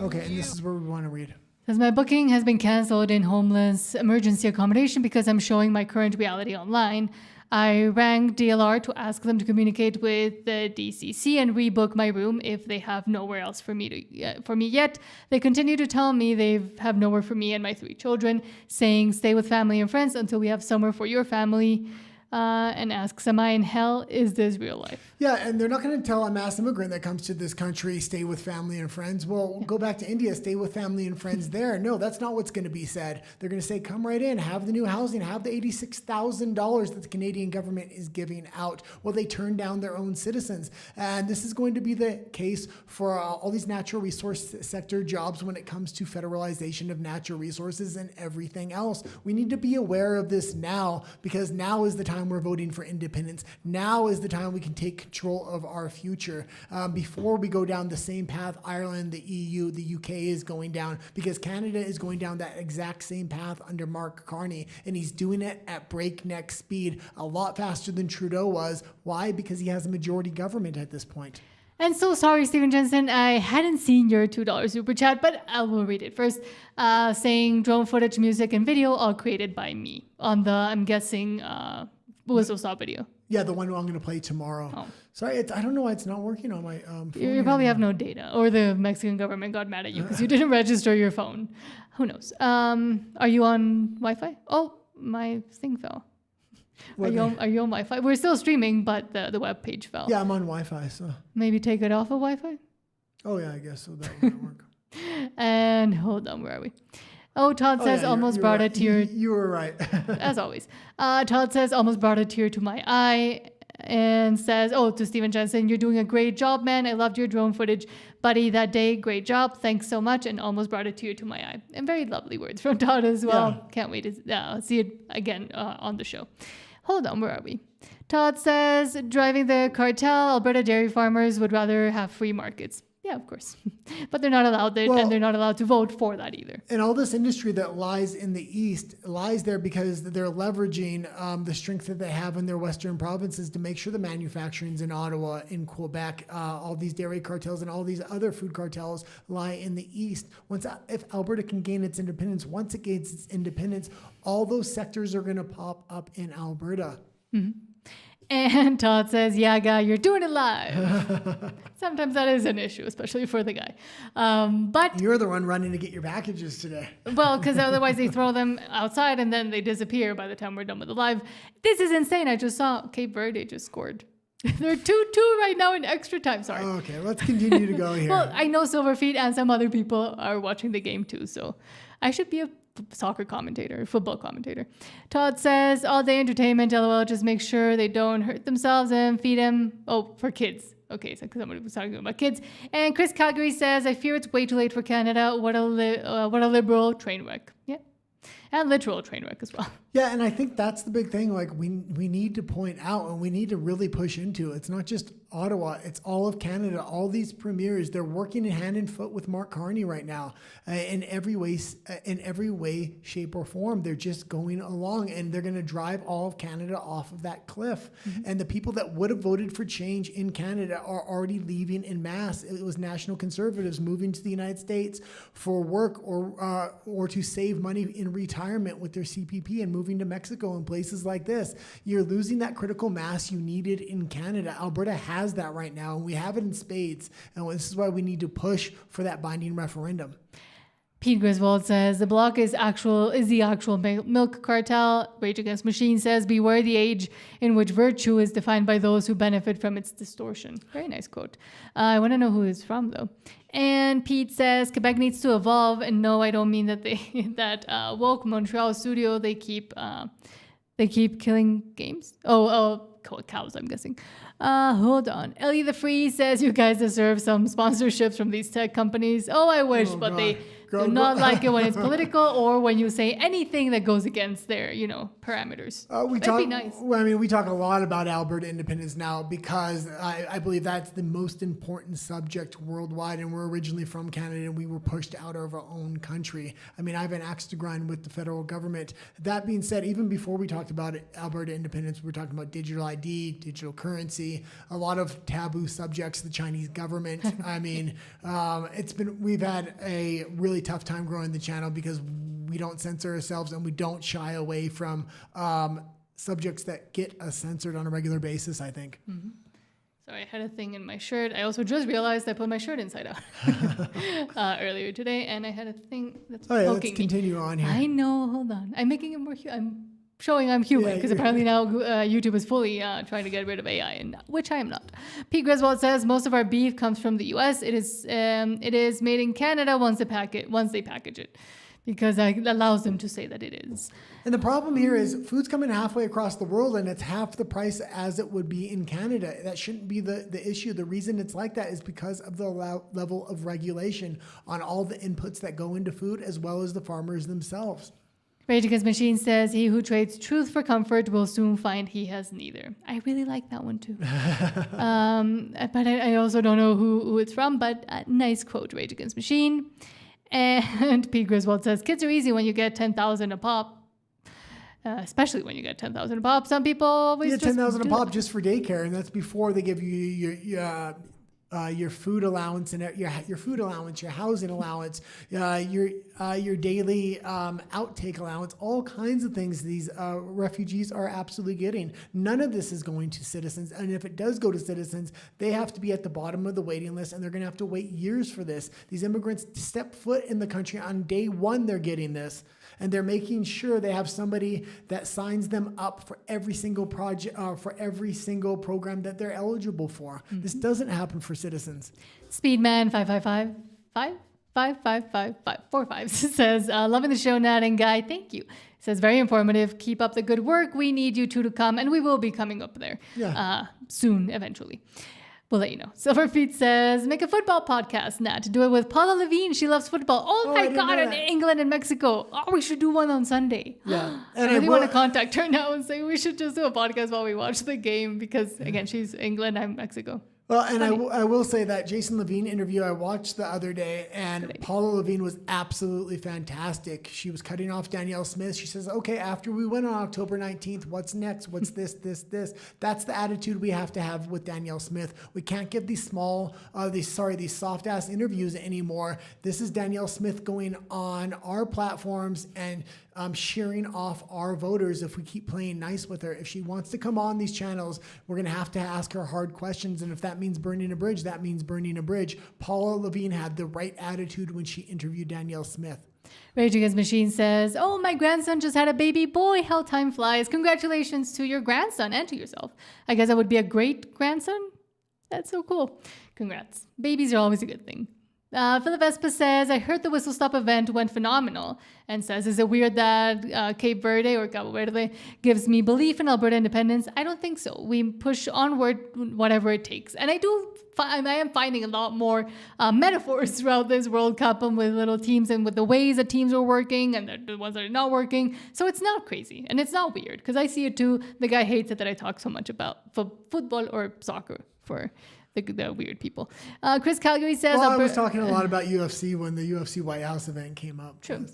Okay, and this is where we want to read. Says my booking has been cancelled in homeless emergency accommodation because I'm showing my current reality online. I rang DLR to ask them to communicate with the DCC and rebook my room if they have nowhere else for me yet. They continue to tell me they have nowhere for me and my 3 children, saying stay with family and friends until we have somewhere for your family. and asks, am I in hell? Is this real life? Yeah, and they're not going to tell a mass immigrant that comes to this country, stay with family and friends. Well, go back to India, stay with family and friends there. No, that's not what's going to be said. They're going to say, come right in, have the new housing, have the $86,000 that the Canadian government is giving out. Well, they turn down their own citizens. And this is going to be the case for all these natural resource sector jobs when it comes to federalization of natural resources and everything else. We need to be aware of this now, because now is the time we're voting for independence. Now is the time we can take control of our future. Before we go down the same path Ireland, the EU, the UK is going down, because Canada is going down that exact same path under Mark Carney, and he's doing it at breakneck speed, a lot faster than Trudeau was. Why? Because he has a majority government at this point. And so sorry, Stephen Jensen, I hadn't seen your $2 super chat, but I will read it first. Saying drone footage, music, and video all created by me on the, I'm guessing, Whistle Stop video. Yeah, the one I'm going to play tomorrow. Oh. Sorry, I don't know why it's not working on my phone. You probably have no data, or the Mexican government got mad at you because you didn't register your phone. Who knows? Are you on Wi-Fi? Oh, my thing fell. Are you on Wi-Fi? We're still streaming, but the web page fell. Yeah, I'm on Wi-Fi, so. Maybe take it off of Wi-Fi? Oh, yeah, I guess so. That wouldn't work. And hold on, where are we? Oh, Todd says almost brought a tear. You were right. As always. Todd says almost brought a tear to my eye, and says, oh, to Stephen Jensen, you're doing a great job, man. I loved your drone footage, buddy, that day. Great job. Thanks so much. And almost brought a tear to my eye. And very lovely words from Todd as well. Yeah. Can't wait to see it again on the show. Hold on, where are we? Todd says, driving the cartel, Alberta dairy farmers would rather have free markets. Yeah, of course. But they're not allowed there, and they're not allowed to vote for that either. And all this industry that lies in the East lies there because they're leveraging the strength that they have in their Western provinces to make sure the manufacturing's in Ottawa, in Quebec, all these dairy cartels and all these other food cartels lie in the East. If Alberta can gain its independence, once it gains its independence, all those sectors are going to pop up in Alberta. Mm-hmm. And Todd says, yeah, guy, you're doing it live. Sometimes that is an issue, especially for the guy. But you're the one running to get your packages today. Well, because otherwise they throw them outside and then they disappear by the time we're done with the live. This is insane. I just saw Cape Verde just scored. They're 2-2 right now in extra time. Sorry. Okay, let's continue to go here. Well, I know Silverfeet and some other people are watching the game too, so I should be a soccer commentator, football commentator. Todd says, all day entertainment, LOL, just make sure they don't hurt themselves and feed them. Oh, for kids. Okay, so somebody was talking about kids. And Chris Calgary says, I fear it's way too late for Canada. What a liberal train wreck. Yeah. And literal train wreck as well. Yeah, and I think that's the big thing. Like, we need to point out and we need to really push into. It's not just Ottawa, it's all of Canada. All these premiers, they're working hand in foot with Mark Carney right now in every way, shape, or form. They're just going along, and they're going to drive all of Canada off of that cliff. Mm-hmm. And the people that would have voted for change in Canada are already leaving en masse. It was National Conservatives moving to the United States for work or to save money in retirement with their CPP and moving to Mexico and places like this. You're losing that critical mass you needed in Canada. Alberta has that right now, and we have it in spades. And this is why we need to push for that binding referendum. Pete Griswold says the Bloc is the actual milk cartel. Rage Against Machine says, beware the age in which virtue is defined by those who benefit from its distortion. Very nice quote. I want to know who it's from though. And Pete says Quebec needs to evolve. And no, I don't mean that that woke Montreal studio they keep killing games. Cows, I'm guessing. Hold on. Ellie the Free says you guys deserve some sponsorships from these tech companies. Oh, I wish, but they do not like it when it's political or when you say anything that goes against their, parameters. That'd be nice. Well, I mean, we talk a lot about Alberta independence now because I believe that's the most important subject worldwide, and we're originally from Canada and we were pushed out of our own country. I mean, I have an axe to grind with the federal government. That being said, even before we talked about Alberta independence, we were talking about digital ID, digital currency, a lot of taboo subjects, the Chinese government. I mean, we've had a really tough time growing the channel because we don't censor ourselves and we don't shy away from subjects that get us censored on a regular basis, I think. Mm-hmm. Sorry, I had a thing in my shirt. I also just realized I put my shirt inside out earlier today, and I had a thing that's poking let's continue on here. I know. Hold on. I'm making it more. showing I'm human, because apparently now YouTube is fully trying to get rid of AI, and which I am not. P. Griswold says most of our beef comes from the U.S. It is made in Canada once they package it, because that allows them to say that it is. And the problem here is food's coming halfway across the world, and it's half the price as it would be in Canada. That shouldn't be the issue. The reason it's like that is because of the level of regulation on all the inputs that go into food, as well as the farmers themselves. Rage Against Machine says, he who trades truth for comfort will soon find he has neither. I really like that one too. But I also don't know who it's from, but nice quote, Rage Against Machine. And Pete Griswold says, kids are easy when you get 10,000 a pop. Especially when you get 10,000 a pop. Some people always get 10,000 a pop just for daycare, and that's before they give you your food allowance and your food allowance, your housing allowance, your daily outtake allowance, all kinds of things these refugees are absolutely getting. None of this is going to citizens, and if it does go to citizens, they have to be at the bottom of the waiting list, and they're going to have to wait years for this. These immigrants step foot in the country on day one, they're getting this. And they're making sure they have somebody that signs them up for every single project, for every single program that they're eligible for. Mm-hmm. This doesn't happen for citizens. Speedman 555 says, loving the show, Nat and Guy. Thank you. Says, very informative. Keep up the good work. We need you two to come, and we will be coming up there soon, eventually. We'll let you know. Silverfeet says, make a football podcast, Nat. Do it with Paula Levine. She loves football. Oh my God, in England and Mexico. Oh, we should do one on Sunday. Yeah. And I really want to contact her now and say we should just do a podcast while we watch the game, because, again, she's England, I'm Mexico. Well, and I will say that Jason Levine interview I watched the other day, and Paula Levine was absolutely fantastic. She was cutting off Danielle Smith. She says, okay, after we win on October 19th, what's next? What's this? That's the attitude we have to have with Danielle Smith. We can't give these soft-ass interviews anymore. This is Danielle Smith going on our platforms and shearing off our voters if we keep playing nice with her. If she wants to come on these channels, we're going to have to ask her hard questions. And if that means burning a bridge, that means burning a bridge. Paula Levine had the right attitude when she interviewed Danielle Smith. Rage Against Machine says, oh, my grandson just had a baby boy. How time flies. Congratulations to your grandson and to yourself. I guess that would be a great grandson. That's so cool. Congrats. Babies are always a good thing. Philip Vespa says, I heard the Whistle Stop event went phenomenal, and says, is it weird that Cape Verde or Cabo Verde gives me belief in Alberta independence? I don't think so. We push onward whatever it takes. And I am finding a lot more metaphors throughout this World Cup and with little teams and with the ways that teams are working and the ones that are not working. So it's not crazy and it's not weird, because I see it too. The guy hates it that I talk so much about football or soccer for the weird people. Chris Calgary says... Well, I was talking a lot about UFC when the UFC White House event came up. True.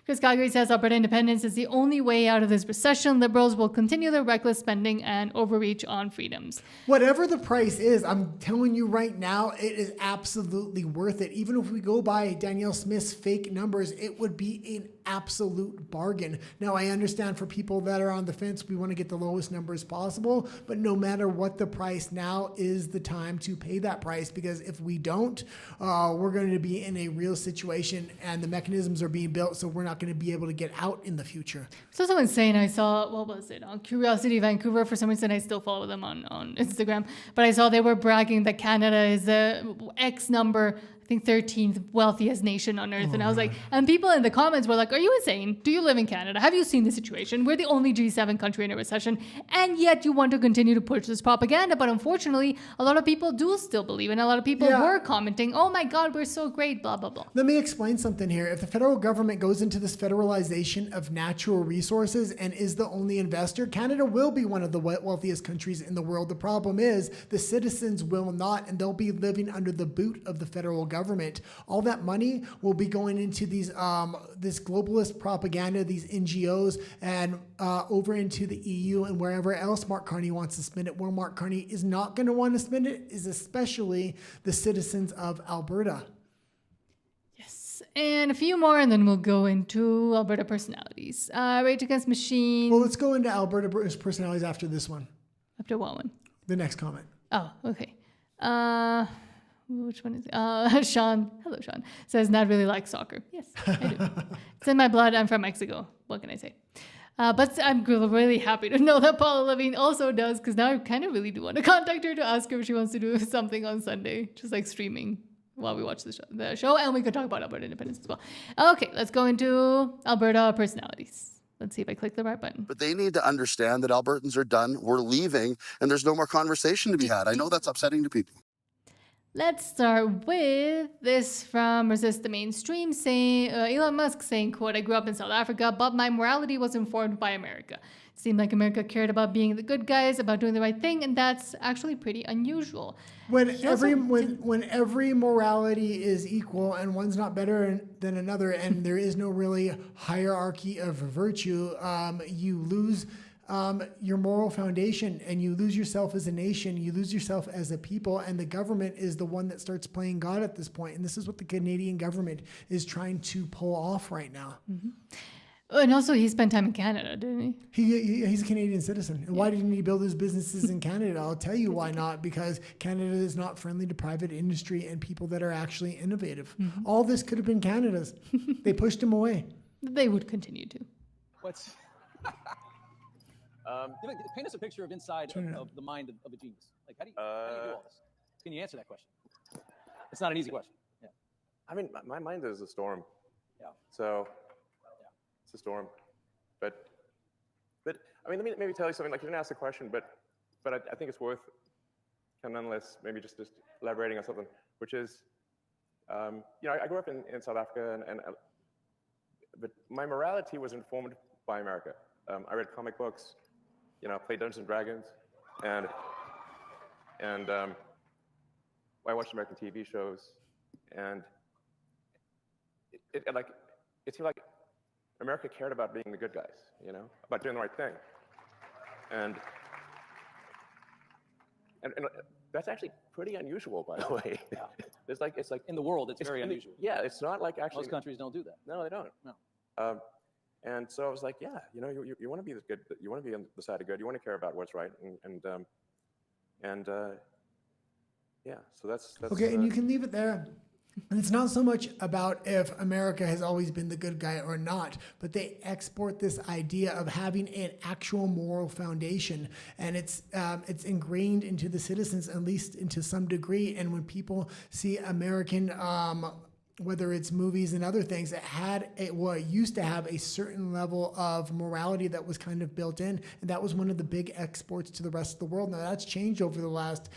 Chris Calgary says Alberta independence is the only way out of this recession. Liberals will continue their reckless spending and overreach on freedoms. Whatever the price is, I'm telling you right now, it is absolutely worth it. Even if we go by Danielle Smith's fake numbers, it would be an absolute bargain. Now, I understand for people that are on the fence, we want to get the lowest numbers possible, but no matter what the price, now is the time to pay that price, because if we don't, we're going to be in a real situation, and the mechanisms are being built, so we're not going to be able to get out in the future. So someone saying, I saw, what was it, on Curiosity Vancouver, for some reason I still follow them on Instagram, but I saw they were bragging that Canada is the X number, I think 13th wealthiest nation on earth. And I was like, and people in the comments were like, are you insane? Do you live in Canada? Have you seen the situation? We're the only G7 country in a recession, and yet you want to continue to push this propaganda. But unfortunately, a lot of people do still believe, and a lot of people were commenting, oh my God, we're so great, blah, blah, blah. Let me explain something here. If the federal government goes into this federalization of natural resources and is the only investor, Canada will be one of the wealthiest countries in the world. The problem is the citizens will not, and they'll be living under the boot of the federal government. All that money will be going into these this globalist propaganda, these NGOs, and over into the EU and wherever else Mark Carney wants to spend it. Where Mark Carney is not going to want to spend it is especially the citizens of Alberta. Yes, and a few more, and then we'll go into Alberta Personalities. Rage Against Machine. Well, let's go into Alberta Personalities after this one. After what one? The next comment. Oh, okay. Which one is it? Sean, hello Sean, says Nat really likes soccer. Yes, I do. It's in my blood. I'm from Mexico. What can I say? But I'm really happy to know that Paula Levine also does, because now I kind of really do want to contact her to ask her if she wants to do something on Sunday, just like streaming while we watch the show, and we could talk about Alberta independence as well. Okay, let's go into Alberta Personalities. Let's see if I click the right button. But they need to understand that Albertans are done, we're leaving, and there's no more conversation to be had. I know that's upsetting to people. Let's start with this from Resist the Mainstream, saying Elon Musk saying, quote, "I grew up in South Africa, but my morality was informed by America. It seemed like America cared about being the good guys, about doing the right thing, and that's actually pretty unusual." When every morality is equal and one's not better than another, and there is no really hierarchy of virtue, you lose your moral foundation, and you lose yourself as a nation, you lose yourself as a people, and the government is the one that starts playing God at this point. And this is what the Canadian government is trying to pull off right now. Mm-hmm. And also, he spent time in Canada, didn't he? He's a Canadian citizen. And why didn't he build his businesses in Canada? I'll tell you why not. Because Canada is not friendly to private industry and people that are actually innovative. Mm-hmm. All this could have been Canada's. They pushed him away. They would continue to. What's... paint us a picture of inside of the mind of a genius. Like, how do you do all this? Can you answer that question? It's not an easy question. Yeah. I mean, my mind is a storm. Yeah. So, it's a storm. But I mean, let me maybe tell you something. Like, you didn't ask the question, but I think it's worth, kind of nonetheless, maybe just elaborating on something, which is, you know, I grew up in South Africa, but my morality was informed by America. I read comic books. You know, played Dungeons and Dragons, and I watched American TV shows, and it seemed like America cared about being the good guys, you know, about doing the right thing, and that's actually pretty unusual, by the way. Yeah. It's like in the world, it's very unusual. Yeah, it's not like actually most countries don't do that. No, they don't. No. And so I was like, yeah, you know, you want to be the good, you want to be on the side of good, you want to care about what's right, yeah. So that's okay. And you can leave it there. And it's not so much about if America has always been the good guy or not, but they export this idea of having an actual moral foundation, and it's ingrained into the citizens, at least into some degree. And when people see American whether it's movies and other things, it used to have a certain level of morality that was kind of built in, and that was one of the big exports to the rest of the world. Now that's changed over the last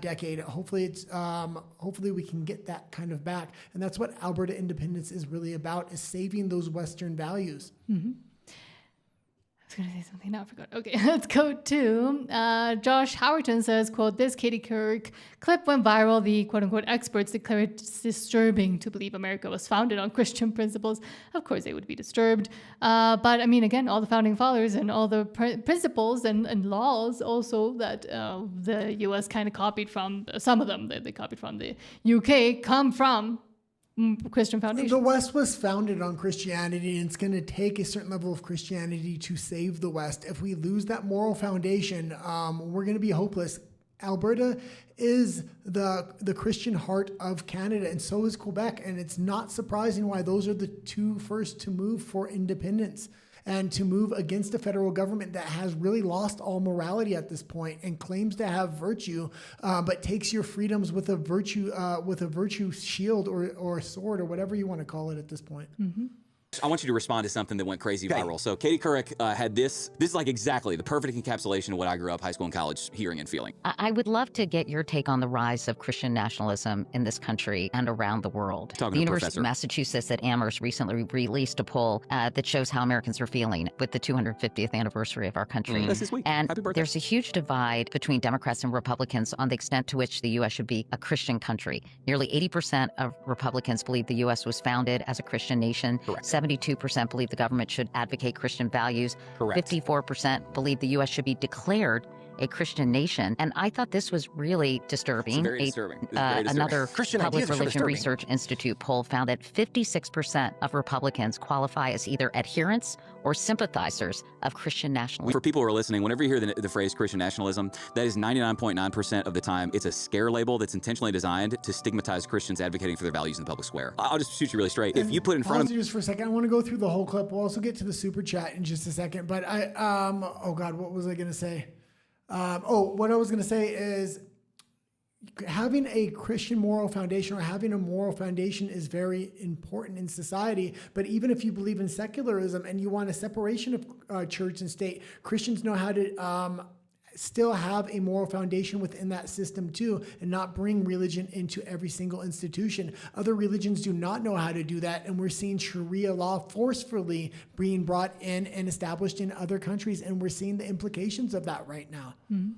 decade. Hopefully we can get that kind of back, and that's what Alberta independence is really about: is saving those Western values. Mm-hmm. I was going to say something, now I forgot. Okay, let's go to Josh Howerton says, quote, "This Katie Couric clip went viral. The quote-unquote experts declared it's disturbing to believe America was founded on Christian principles." Of course, they would be disturbed. But I mean, again, all the founding fathers and all the principles and laws also that the U.S. kind of copied from, some of them that they copied from the UK, come from Christian foundation. The West was founded on Christianity, and it's going to take a certain level of Christianity to save the West. If we lose that moral foundation, we're going to be hopeless. Alberta is the Christian heart of Canada, and so is Quebec, and it's not surprising why those are the two first to move for independence and to move against a federal government that has really lost all morality at this point and claims to have virtue, but takes your freedoms with a virtue shield or sword or whatever you want to call it at this point. Mm-hmm. I want you to respond to something that went crazy viral. So Katie Couric had this is like exactly the perfect encapsulation of what I grew up high school and college hearing and feeling. I would love to get your take on the rise of Christian nationalism in this country and around the world. Talking the to University Professor. of Massachusetts at Amherst recently released a poll that shows how Americans are feeling with the 250th anniversary of our country. That's this week. And Happy birthday. there's a huge divide between Democrats and Republicans on the extent to which the U.S. should be a Christian country. Nearly 80% of Republicans believe the U.S. was founded as a Christian nation. Correct. 72% believe the government should advocate Christian values. Correct. 54% believe the U.S. should be declared a Christian nation. And I thought this was really disturbing. It's very disturbing. It's very disturbing. Another Christian Public ideas are so Religion disturbing. Research Institute poll found that 56% of Republicans qualify as either adherents or sympathizers of Christian nationalism. For people who are listening, whenever you hear the phrase Christian nationalism, that is 99.9% of the time, it's a scare label that's intentionally designed to stigmatize Christians advocating for their values in the public square. I'll just shoot you really straight. If you put in front of Pause just for a second. I want to go through the whole clip. We'll also get to the super chat in just a second. But oh God, what was I going to say? What I was going to say is having a Christian moral foundation or having a moral foundation is very important in society. But even if you believe in secularism and you want a separation of church and state, Christians know how to still have a moral foundation within that system too, and not bring religion into every single institution. Other religions do not know how to do that, and we're seeing Sharia law forcefully being brought in and established in other countries, and we're seeing the implications of that right now. Mm-hmm.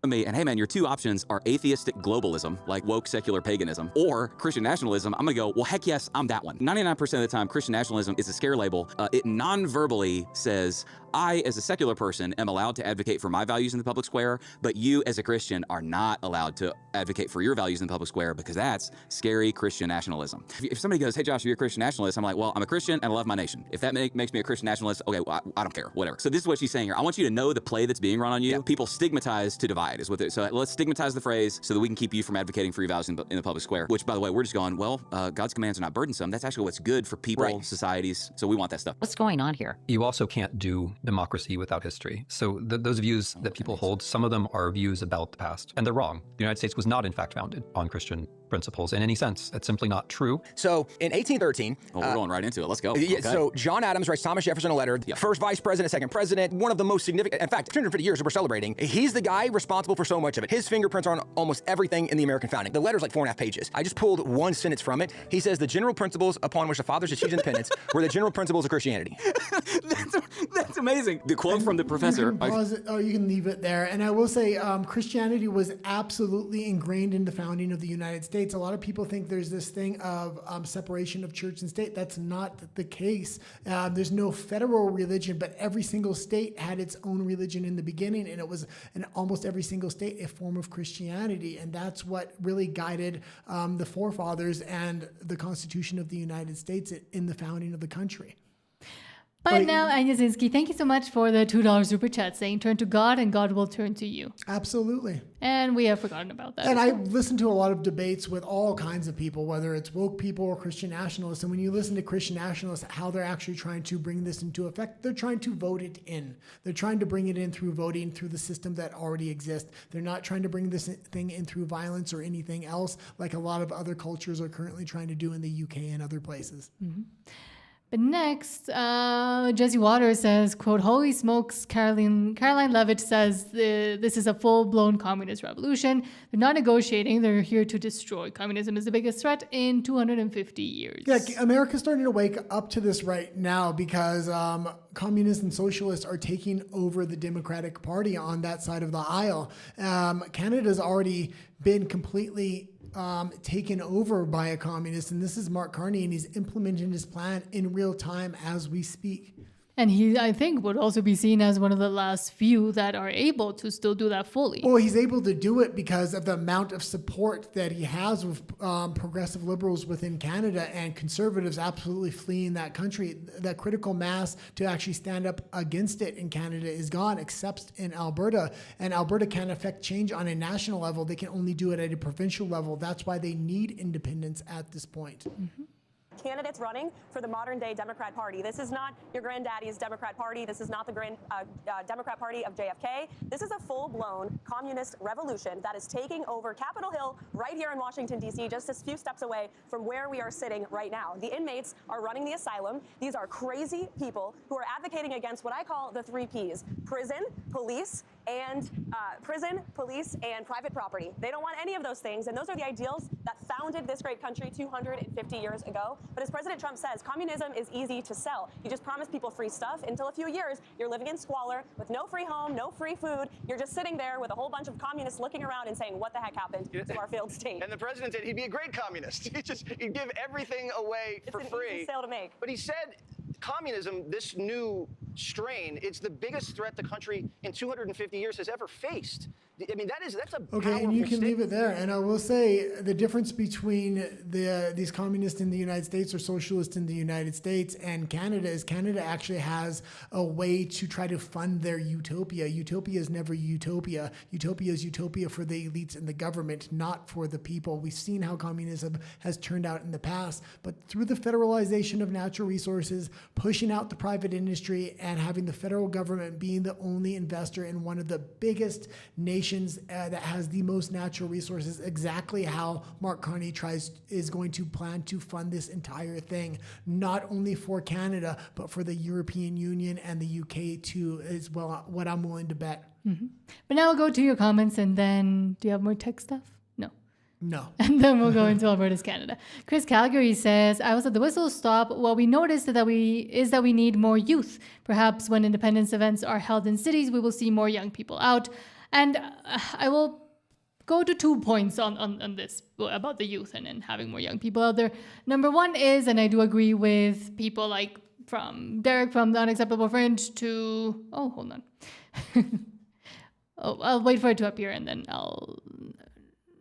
me, and hey man, your two options are atheistic globalism, like woke secular paganism, or Christian nationalism, I'm gonna go, well, heck yes, I'm that one. 99% of the time, Christian nationalism is a scare label. It non-verbally says, I, as a secular person, am allowed to advocate for my values in the public square, but you, as a Christian, are not allowed to advocate for your values in the public square, because that's scary Christian nationalism. If somebody goes, hey Josh, you're a Christian nationalist, I'm like, well, I'm a Christian and I love my nation. If that makes me a Christian nationalist, okay, well, I don't care, whatever. So this is what she's saying here. I want you to know the play that's being run on you. Yeah. People stigmatize to divide is what they're, so let's stigmatize the phrase so that we can keep you from advocating for your values in the public square, which, by the way, we're just going, well, God's commands are not burdensome. That's actually what's good for people, societies, so we want that stuff. What's going on here? You also can't do democracy without history. So those views that people hold, some of them are views about the past, and they're wrong. The United States was not, in fact, founded on Christian principles in any sense. It's simply not true. So in 1813... Well, we're going right into it. Let's go. Yeah, okay. So John Adams writes Thomas Jefferson a letter, first vice president, second president, one of the most significant, in fact, 250 years that we're celebrating. He's the guy responsible for so much of it. His fingerprints are on almost everything in the American founding. The letter's like 4.5 pages. I just pulled one sentence from it. He says the general principles upon which the fathers achieved independence were the general principles of Christianity. That's amazing. The quote from the professor. You can pause it, you can leave it there. And I will say Christianity was absolutely ingrained in the founding of the United States. A lot of people think there's this thing of separation of church and state. That's not the case. There's no federal religion, but every single state had its own religion in the beginning, and it was in almost every single state a form of Christianity. And that's what really guided the forefathers and the Constitution of the United States in the founding of the country. But now, Anya Zinski, thank you so much for the $2 super chat saying, turn to God and God will turn to you. Absolutely. And we have forgotten about that. And I listen to a lot of debates with all kinds of people, whether it's woke people or Christian nationalists. And when you listen to Christian nationalists, how they're actually trying to bring this into effect, they're trying to vote it in. They're trying to bring it in through voting, through the system that already exists. They're not trying to bring this thing in through violence or anything else, like a lot of other cultures are currently trying to do in the UK and other places. Mm-hmm. But next, Jesse Waters says, quote, holy smokes, Caroline Levitt says this is a full-blown communist revolution. They're not negotiating. They're here to destroy. Communism is the biggest threat in 250 years. Yeah, America's starting to wake up to this right now because communists and socialists are taking over the Democratic Party on that side of the aisle. Canada's already been completely taken over by a communist, and this is Mark Carney, and he's implementing his plan in real time as we speak. And he, I think, would also be seen as one of the last few that are able to still do that fully. Well, he's able to do it because of the amount of support that he has with progressive liberals within Canada and conservatives absolutely fleeing that country. That critical mass to actually stand up against it in Canada is gone, except in Alberta. And Alberta can't affect change on a national level. They can only do it at a provincial level. That's why they need independence at this point. Mm-hmm. Candidates running for the modern-day Democrat Party. This is not your granddaddy's Democrat Party. This is not the Democrat Party of JFK. This is a full-blown communist revolution that is taking over Capitol Hill right here in Washington, D.C., just a few steps away from where we are sitting right now. The inmates are running the asylum. These are crazy people who are advocating against what I call the 3 Ps: prison, police, and private property. They don't want any of those things, and those are the ideals that founded this great country 250 years ago. But as President Trump says, communism is easy to sell. You just promise people free stuff. Until a few years, you're living in squalor with no free home, no free food. You're just sitting there with a whole bunch of communists looking around and saying, what the heck happened to our failed state? And the president said he'd be a great communist. He'd give everything away for free. It's an easy sale to make. But he said communism, this new strain. It's the biggest threat the country in 250 years has ever faced. I mean, that's a Okay, and you can leave it there. And I will say the difference between these communists in the United States or socialists in the United States and Canada is Canada actually has a way to try to fund their utopia. Utopia is never utopia. Utopia is utopia for the elites and the government, not for the people. We've seen how communism has turned out in the past, but through the federalization of natural resources, pushing out the private industry, and having the federal government being the only investor in one of the biggest nations that has the most natural resources, exactly how Mark Carney is going to plan to fund this entire thing, not only for Canada, but for the European Union and the UK too, is well what I'm willing to bet. Mm-hmm. But now I'll go to your comments, and then do you have more tech stuff? No. And then we'll go into Alberta's Canada. Chris Calgary says, I was at the whistle stop. What we noticed that we need more youth. Perhaps when independence events are held in cities, we will see more young people out. And I will go to 2 points on this about the youth and having more young people out there. Number one is, and I do agree with people like from Derek from the Unacceptable Fringe to, hold on. I'll wait for it to appear and then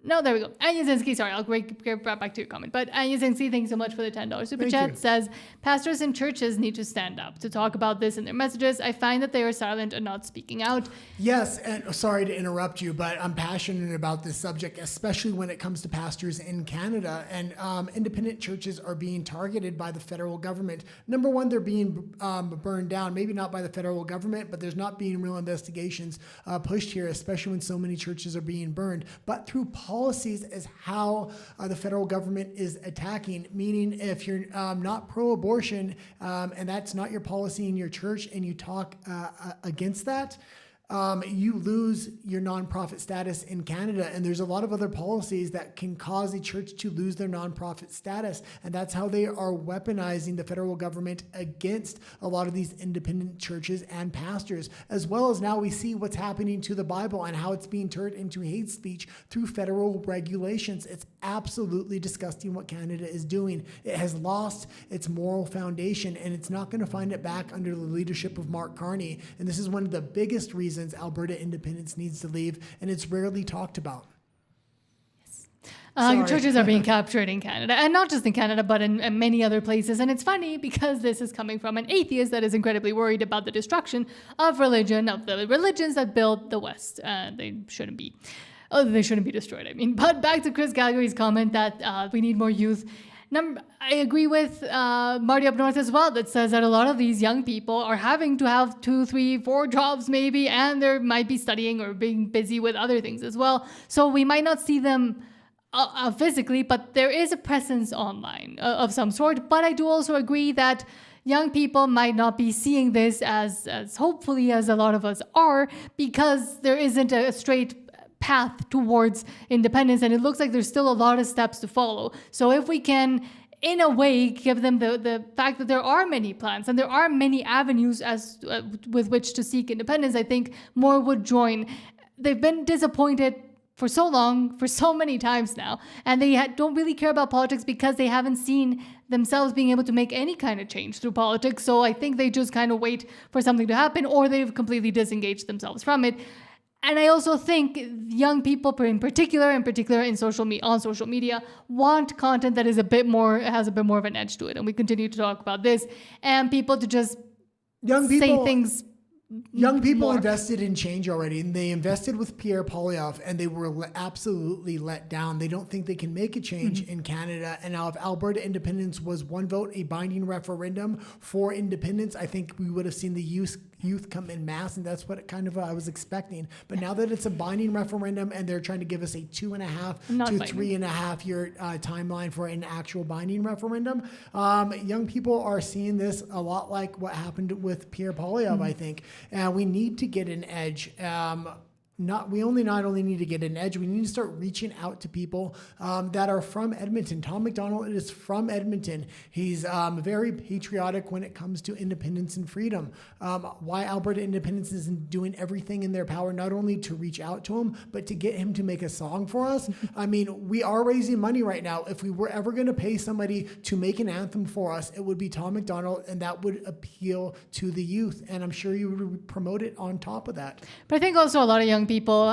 No, there we go. Anya Zinsky, sorry, I'll get right back to your comment. But Anya Zinsky, thanks so much for the $10 super chat, says, pastors and churches need to stand up to talk about this in their messages. I find that they are silent and not speaking out. Yes, and sorry to interrupt you, but I'm passionate about this subject, especially when it comes to pastors in Canada. And independent churches are being targeted by the federal government. Number one, they're being burned down, maybe not by the federal government, but there's not being real investigations pushed here, especially when so many churches are being burned. But through policies is how the federal government is attacking, meaning if you're not pro-abortion and that's not your policy in your church and you talk against that, you lose your nonprofit status in Canada. And there's a lot of other policies that can cause a church to lose their nonprofit status. And that's how they are weaponizing the federal government against a lot of these independent churches and pastors, as well as now we see what's happening to the Bible and how it's being turned into hate speech through federal regulations. It's absolutely disgusting what Canada is doing. It has lost its moral foundation, and it's not going to find it back under the leadership of Mark Carney. And this is one of the biggest reasons Alberta independence needs to leave, and it's rarely talked about. Churches are being captured in Canada, and not just in Canada, but in many other places. And it's funny because this is coming from an atheist that is incredibly worried about the destruction of religion, of the religions that built the West. They shouldn't be destroyed, I mean. But back to Chris Calgary's comment that we need more youth. I agree with Marty up north as well, that says that a lot of these young people are having to have 2, 3, 4 jobs maybe, and they might be studying or being busy with other things as well. So we might not see them physically, but there is a presence online of some sort. But I do also agree that young people might not be seeing this as hopefully as a lot of us are, because there isn't a straight path towards independence, and it looks like there's still a lot of steps to follow. So if we can, in a way, give them the fact that there are many plans and there are many avenues with which to seek independence, I think more would join. They've been disappointed for so long, for so many times now, and they don't really care about politics because they haven't seen themselves being able to make any kind of change through politics. So I think they just kind of wait for something to happen, or they've completely disengaged themselves from it. And I also think young people, in particular on social media, want content that is has a bit more of an edge to it. And we continue to talk about this, and people to just say things. Young people invested in change already, and they invested with Pierre Poilievre, and they were absolutely let down. They don't think they can make a change in Canada. And now if Alberta independence was one vote, a binding referendum for independence, I think we would have seen the youth come in mass, and that's what I was expecting. But now that it's a binding referendum and they're trying to give us a 2.5 to 3.5 year timeline for an actual binding referendum, young people are seeing this a lot like what happened with Pierre Poilievre, I think. And we need to get an edge. We not only need to get an edge, we need to start reaching out to people that are from Edmonton. Tom MacDonald is from Edmonton. He's very patriotic when it comes to independence and freedom. Why Alberta Independence isn't doing everything in their power, not only to reach out to him, but to get him to make a song for us. I mean, we are raising money right now. If we were ever going to pay somebody to make an anthem for us, it would be Tom MacDonald, and that would appeal to the youth. And I'm sure you would promote it on top of that. But I think also a lot of young people,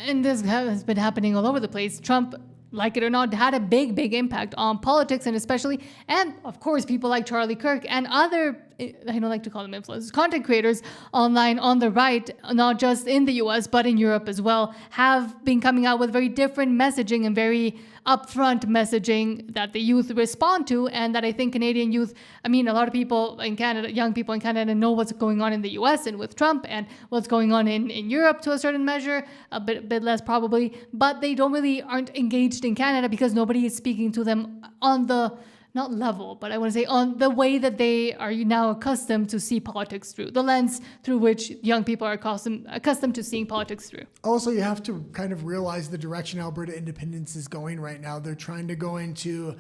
and this has been happening all over the place, Trump, like it or not, had a big impact on politics, and especially, and of course, people like Charlie Kirk and other, I don't like to call them influencers, content creators online on the right, not just in the US, but in Europe as well, have been coming out with very different messaging and very upfront messaging that the youth respond to, and that I think Canadian youth, I mean, a lot of people in Canada, young people in Canada, know what's going on in the US and with Trump, and what's going on in Europe to a certain measure, a bit less probably, but they aren't engaged in Canada because nobody is speaking to them on the, not level, but I want to say on the way that they are now accustomed to see politics through, the lens through which young people are accustomed to seeing politics through. Also, you have to kind of realize the direction Alberta Independence is going right now. They're trying to go into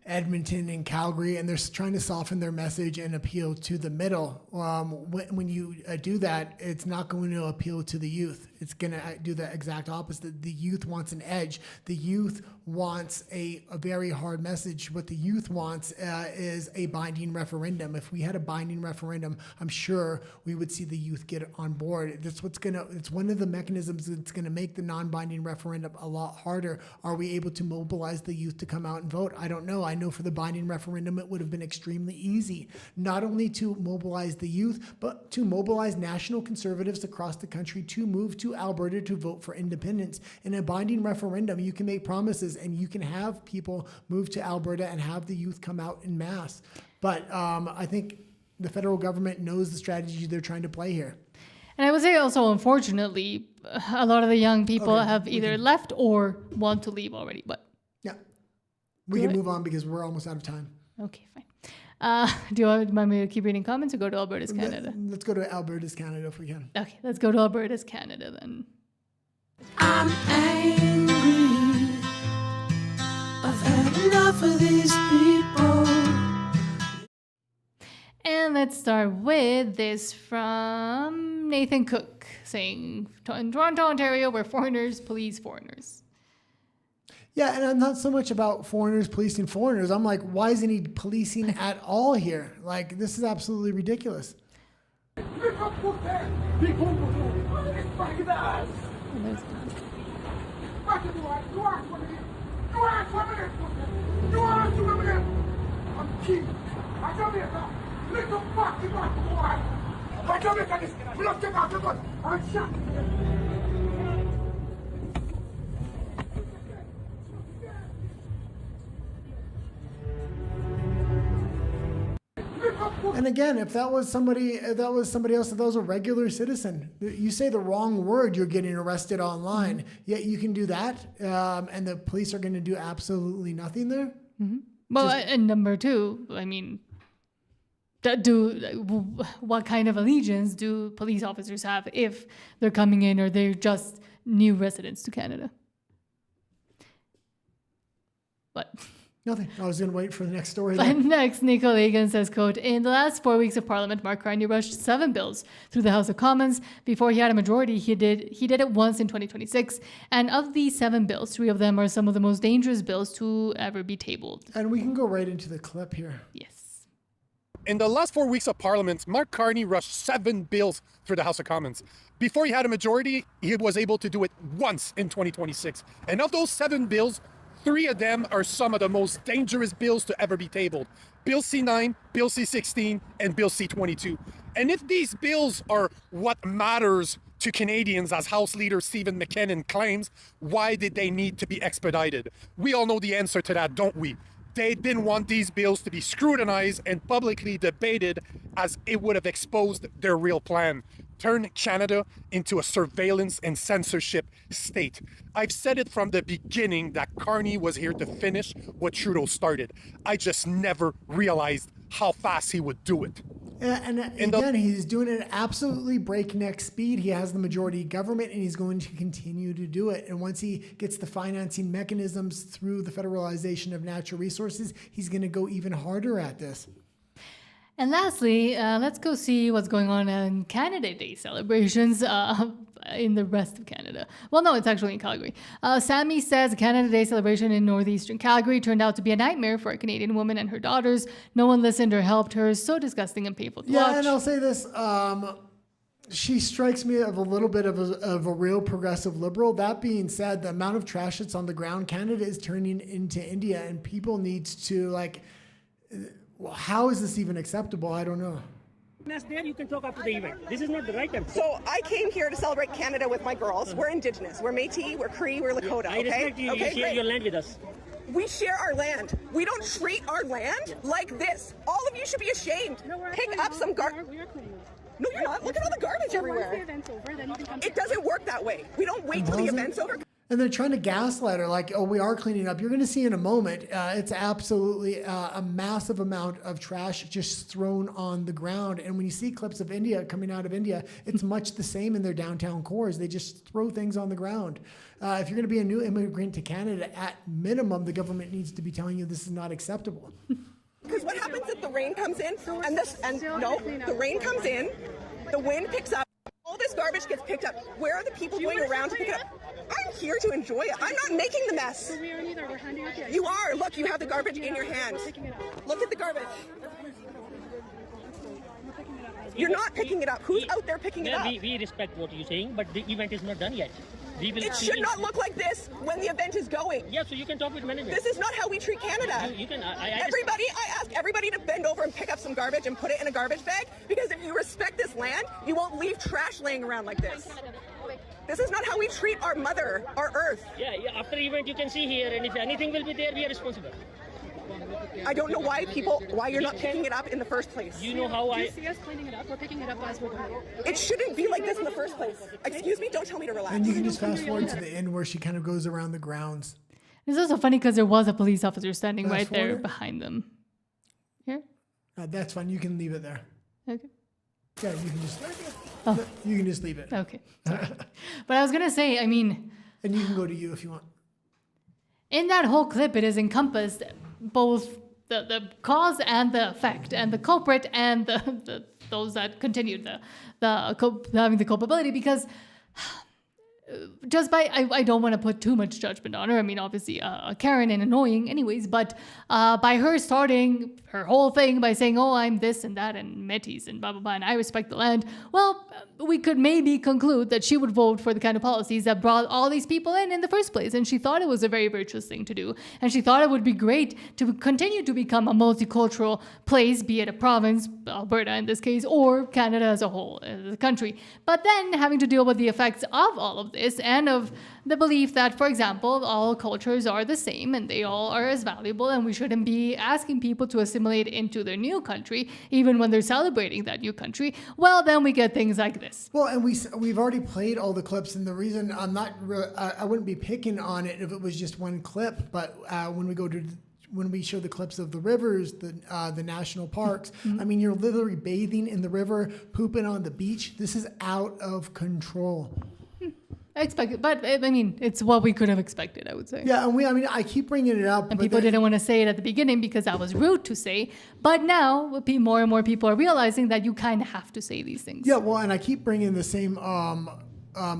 Edmonton and Calgary, and they're trying to soften their message and appeal to the middle. When you do that, it's not going to appeal to the youth. It's going to do the exact opposite. The youth wants an edge. The youth wants a very hard message. What the youth wants is a binding referendum. If we had a binding referendum, I'm sure we would see the youth get on board. It's one of the mechanisms that's going to make the non-binding referendum a lot harder. Are we able to mobilize the youth to come out and vote? I don't know. I know for the binding referendum, it would have been extremely easy, not only to mobilize the youth, but to mobilize national conservatives across the country to move to Alberta to vote for independence. In a binding referendum, you can make promises and you can have people move to Alberta and have the youth come out in mass. But I think the federal government knows the strategy they're trying to play here. And I would say also, unfortunately, a lot of the young people have either left or want to leave already. But yeah, we can move on because we're almost out of time. Okay, fine. Do you want me to keep reading comments or go to Alberta's Canada? Let's go to Alberta's Canada if we can. Okay, let's go to Alberta's Canada then. I'm angry. I've had enough of these people. And let's start with this from Nathan Cook saying, in Toronto, Ontario, where foreigners police foreigners. Yeah, and I'm not so much about foreigners policing foreigners. I'm like, why isn't he policing at all here? Like, this is absolutely ridiculous. And again, if that was somebody else, if that was a regular citizen, you say the wrong word, you're getting arrested online. Mm-hmm. Yet you can do that, and the police are going to do absolutely nothing there. Mm-hmm. Well, and number two, I mean, what kind of allegiance do police officers have if they're coming in or they're just new residents to Canada? What? Nothing. I was going to wait for the next story. Next, Nico Egan says, quote, in the last 4 weeks of Parliament, Mark Carney rushed 7 bills through the House of Commons. Before he had a majority, he did it once in 2026. And of these 7 bills, 3 of them are some of the most dangerous bills to ever be tabled. And we can go right into the clip here. Yes. In the last 4 weeks of Parliament, Mark Carney rushed 7 bills through the House of Commons. Before he had a majority, he was able to do it once in 2026. And of those 7 bills, 3 of them are some of the most dangerous bills to ever be tabled. Bill C-9, Bill C-16, and Bill C-22. And if these bills are what matters to Canadians, as House Leader Stephen McKinnon claims, why did they need to be expedited? We all know the answer to that, don't we? They didn't want these bills to be scrutinized and publicly debated, as it would have exposed their real plan. Turn Canada into a surveillance and censorship state. I've said it from the beginning that Carney was here to finish what Trudeau started. I just never realized how fast he would do it. And again, he's doing it at absolutely breakneck speed. He has the majority government, and he's going to continue to do it. And once he gets the financing mechanisms through the federalization of natural resources, he's going to go even harder at this. And lastly, let's go see what's going on in Canada Day celebrations in the rest of Canada. Well, no, it's actually in Calgary. Sammy says Canada Day celebration in northeastern Calgary turned out to be a nightmare for a Canadian woman and her daughters. No one listened or helped her. So disgusting and painful to watch. Yeah, and I'll say this. She strikes me of a little bit of a real progressive liberal. That being said, the amount of trash that's on the ground, Canada is turning into India, and people need to, like... Well, how is this even acceptable? I don't know. There you can talk after the event. This is not the right time. So I came here to celebrate Canada with my girls. We're Indigenous. We're Métis. We're Cree. We're Lakota. I respect you. Okay, You share your land with us. We share our land. We don't treat our land like this. All of you should be ashamed. Pick up some garbage. No, you're not. Look at all the garbage everywhere. It doesn't work that way. We don't wait till the event's over. And they're trying to gaslight her like, oh, we are cleaning up. You're going to see in a moment, it's absolutely a massive amount of trash just thrown on the ground. And when you see clips of India coming out of India, it's much the same in their downtown cores. They just throw things on the ground. If you're going to be a new immigrant to Canada, at minimum, the government needs to be telling you this is not acceptable. Because what happens if the rain comes in the rain comes in, the wind picks up, all this garbage gets picked up. Where are the people going around to pick it up? I'm here to enjoy it. I'm not making the mess. You are. Look, you have the garbage in your hands. Look at the garbage. You're not picking it up. Who's out there picking it up? We respect what you're saying, but the event is not done yet. It should not look like this when the event is going. Yeah, so you can talk with management. This is not how we treat Canada. You can. I ask everybody to bend over and pick up some garbage and put it in a garbage bag, because if you respect this land, you won't leave trash laying around like this. This is not how we treat our mother, our earth. Yeah, after the event you can see here, and if anything will be there, we are responsible. I don't know why you're not picking it up in the first place. You know how you see us cleaning it up? We're picking it up as we're going. It shouldn't be like this in the first place. Excuse me, don't tell me to relax. And you can just fast forward to the end where she kind of goes around the grounds. It's also funny because there was a police officer standing right there behind them. Here? That's fine. You can leave it there. Okay. Yeah, you can just... Oh. You can just leave it. Okay. Sorry. But I was going to say, I mean... And you can go to you if you want. In that whole clip, it is encompassed both the cause and the effect, and the culprit and the those that continued having the culpability, because just by, I don't want to put too much judgment on her. I mean, obviously, Karen and annoying anyways, but by her starting her whole thing by saying, oh, I'm this and that and Métis and blah, blah, blah, and I respect the land, well, we could maybe conclude that she would vote for the kind of policies that brought all these people in the first place. And she thought it was a very virtuous thing to do. And she thought it would be great to continue to become a multicultural place, be it a province, Alberta in this case, or Canada as a whole, as a country. But then having to deal with the effects of all of this and of the belief that, for example, all cultures are the same and they all are as valuable, and we shouldn't be asking people to assimilate into their new country, even when they're celebrating that new country, well, then we get things like this. Well, and we've already played all the clips, and the reason I'm not, I wouldn't be picking on it if it was just one clip, but when we show the clips of the rivers, the national parks, I mean, you're literally bathing in the river, pooping on the beach. This is out of control. I expect it, but I mean, it's what we could have expected, I would say. Yeah, and I keep bringing it up. And people didn't want to say it at the beginning because that was rude to say. But now, more and more people are realizing that you kind of have to say these things. Yeah, well, and I keep bringing the same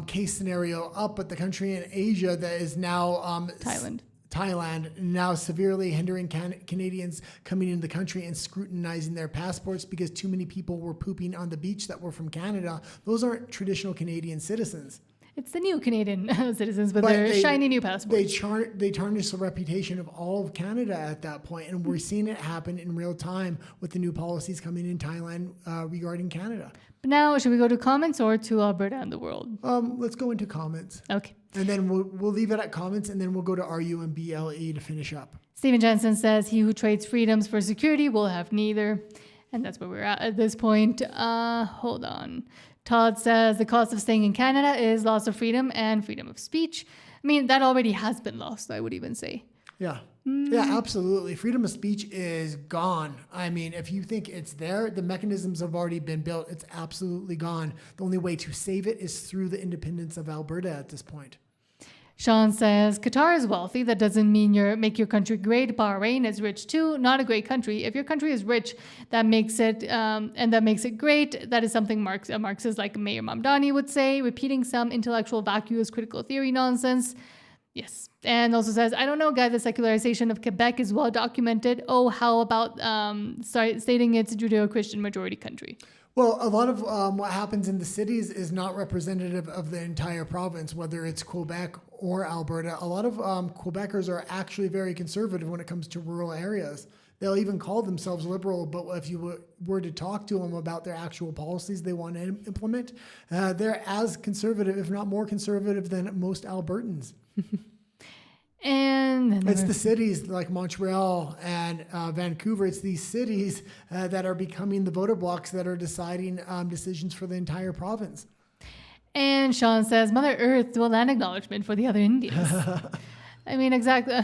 case scenario up, but the country in Asia that is now Thailand, now severely hindering Canadians coming into the country and scrutinizing their passports because too many people were pooping on the beach that were from Canada. Those aren't traditional Canadian citizens. It's the new Canadian citizens with their shiny new passports. They tarnish the reputation of all of Canada at that point, and we're seeing it happen in real time with the new policies coming in Thailand regarding Canada. But now, should we go to comments or to Alberta and the world? Let's go into comments. Okay. And then we'll leave it at comments, and then we'll go to RU and BLE to finish up. Stephen Jensen says, he who trades freedoms for security will have neither. And that's where we're at this point. Hold on. Todd says the cost of staying in Canada is loss of freedom and freedom of speech. I mean, that already has been lost, I would even say. Yeah. Yeah, absolutely. Freedom of speech is gone. I mean, if you think it's there, the mechanisms have already been built. It's absolutely gone. The only way to save it is through the independence of Alberta at this point. Sean says, Qatar is wealthy. That doesn't mean make your country great. Bahrain is rich too. Not a great country. If your country is rich, that makes it great. That is something Marxists like Mayor Mamdani would say. Repeating some intellectual vacuous critical theory nonsense. Yes. And also says, I don't know, guy, the secularization of Quebec is well documented. Oh, how about stating it's a Judeo-Christian majority country? Well, a lot of what happens in the cities is not representative of the entire province, whether it's Quebec or Alberta. A lot of Quebecers are actually very conservative when it comes to rural areas. They'll even call themselves liberal, but if you were to talk to them about their actual policies they want to implement, they're as conservative, if not more conservative than most Albertans. And it's the cities like Montreal and Vancouver. It's these cities that are becoming the voter blocks that are deciding decisions for the entire province. And Sean says, Mother Earth, do a land acknowledgement for the other Indians. I mean, exactly.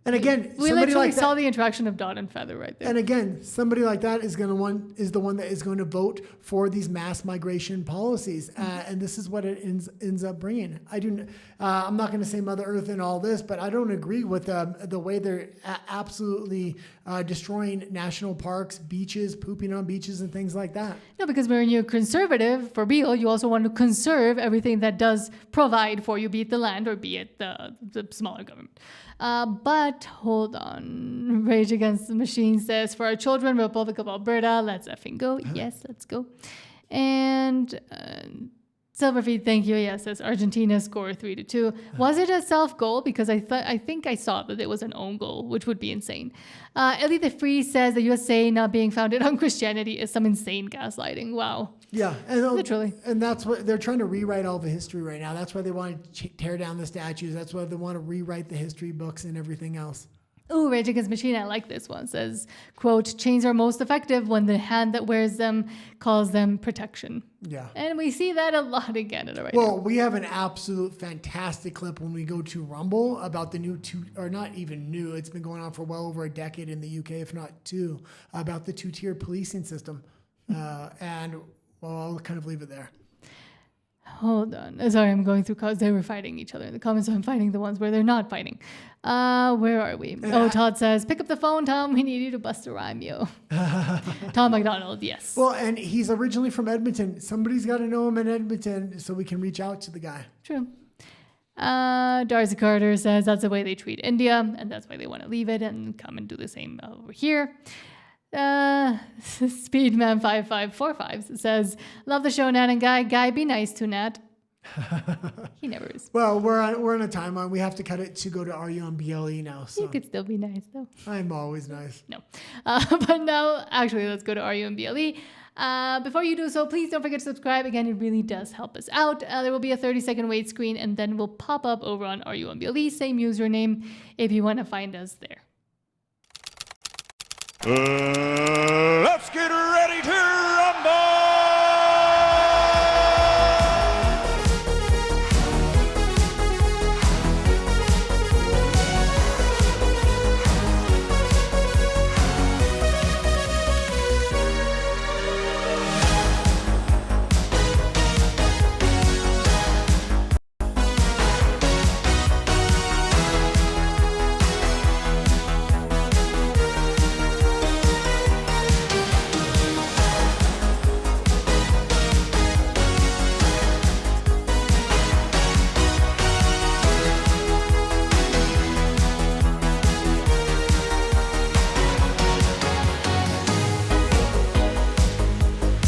And again, we literally saw the interaction of dot and feather right there. And again, somebody like that is the one that is going to vote for these mass migration policies, and this is what it ends up bringing. I'm not going to say Mother Earth and all this, but I don't agree with the way they're absolutely destroying national parks, beaches, pooping on beaches, and things like that. No, because when you're conservative, for real, you also want to conserve everything that does provide for you, be it the land or be it the smaller government. But hold on. Rage Against the Machine says, for our children, Republic of Alberta, let's effing go. Yes, let's go. And Silverfeed, thank you. Yes, says Argentina score 3-2. Was it a self-goal? Because I think I saw that it was an own goal, which would be insane. Ellie the Free says the USA not being founded on Christianity is some insane gaslighting. Wow. Yeah, and literally. And that's what they're trying to rewrite all the history right now. That's why they want to tear down the statues. That's why they want to rewrite the history books and everything else. Oh, Rage Against Machine, I like this one. Says, quote, chains are most effective when the hand that wears them calls them protection. Yeah. And we see that a lot in Canada right now. Well, we have an absolute fantastic clip when we go to Rumble about the new or not even new, it's been going on for well over a decade in the UK, if not two, about the two-tier policing system. And well, I'll kind of leave it there. Hold on. Sorry, I'm going through because they were fighting each other in the comments, so I'm finding the ones where they're not fighting. Where are we? Todd says, pick up the phone, Tom. We need you to bust a rhyme, yo. Tom McDonald, yes. Well, and he's originally from Edmonton. Somebody's got to know him in Edmonton so we can reach out to the guy. True. Darcy Carter says that's the way they treat India, and that's why they want to leave it and come and do the same over here. Speedman5545 says, love the show, Nat and Guy. Guy, be nice to Nat. He never is. Well, we're on a timeline. We have to cut it to go to RU on BLE now. So. You could still be nice, though. I'm always nice. No. But no, actually, let's go to RU and BLE. Before you do so, please don't forget to subscribe. Again, it really does help us out. There will be a 30-second wait screen, and then we'll pop up over on RU and BLE. Same username if you want to find us there. Let's get ready to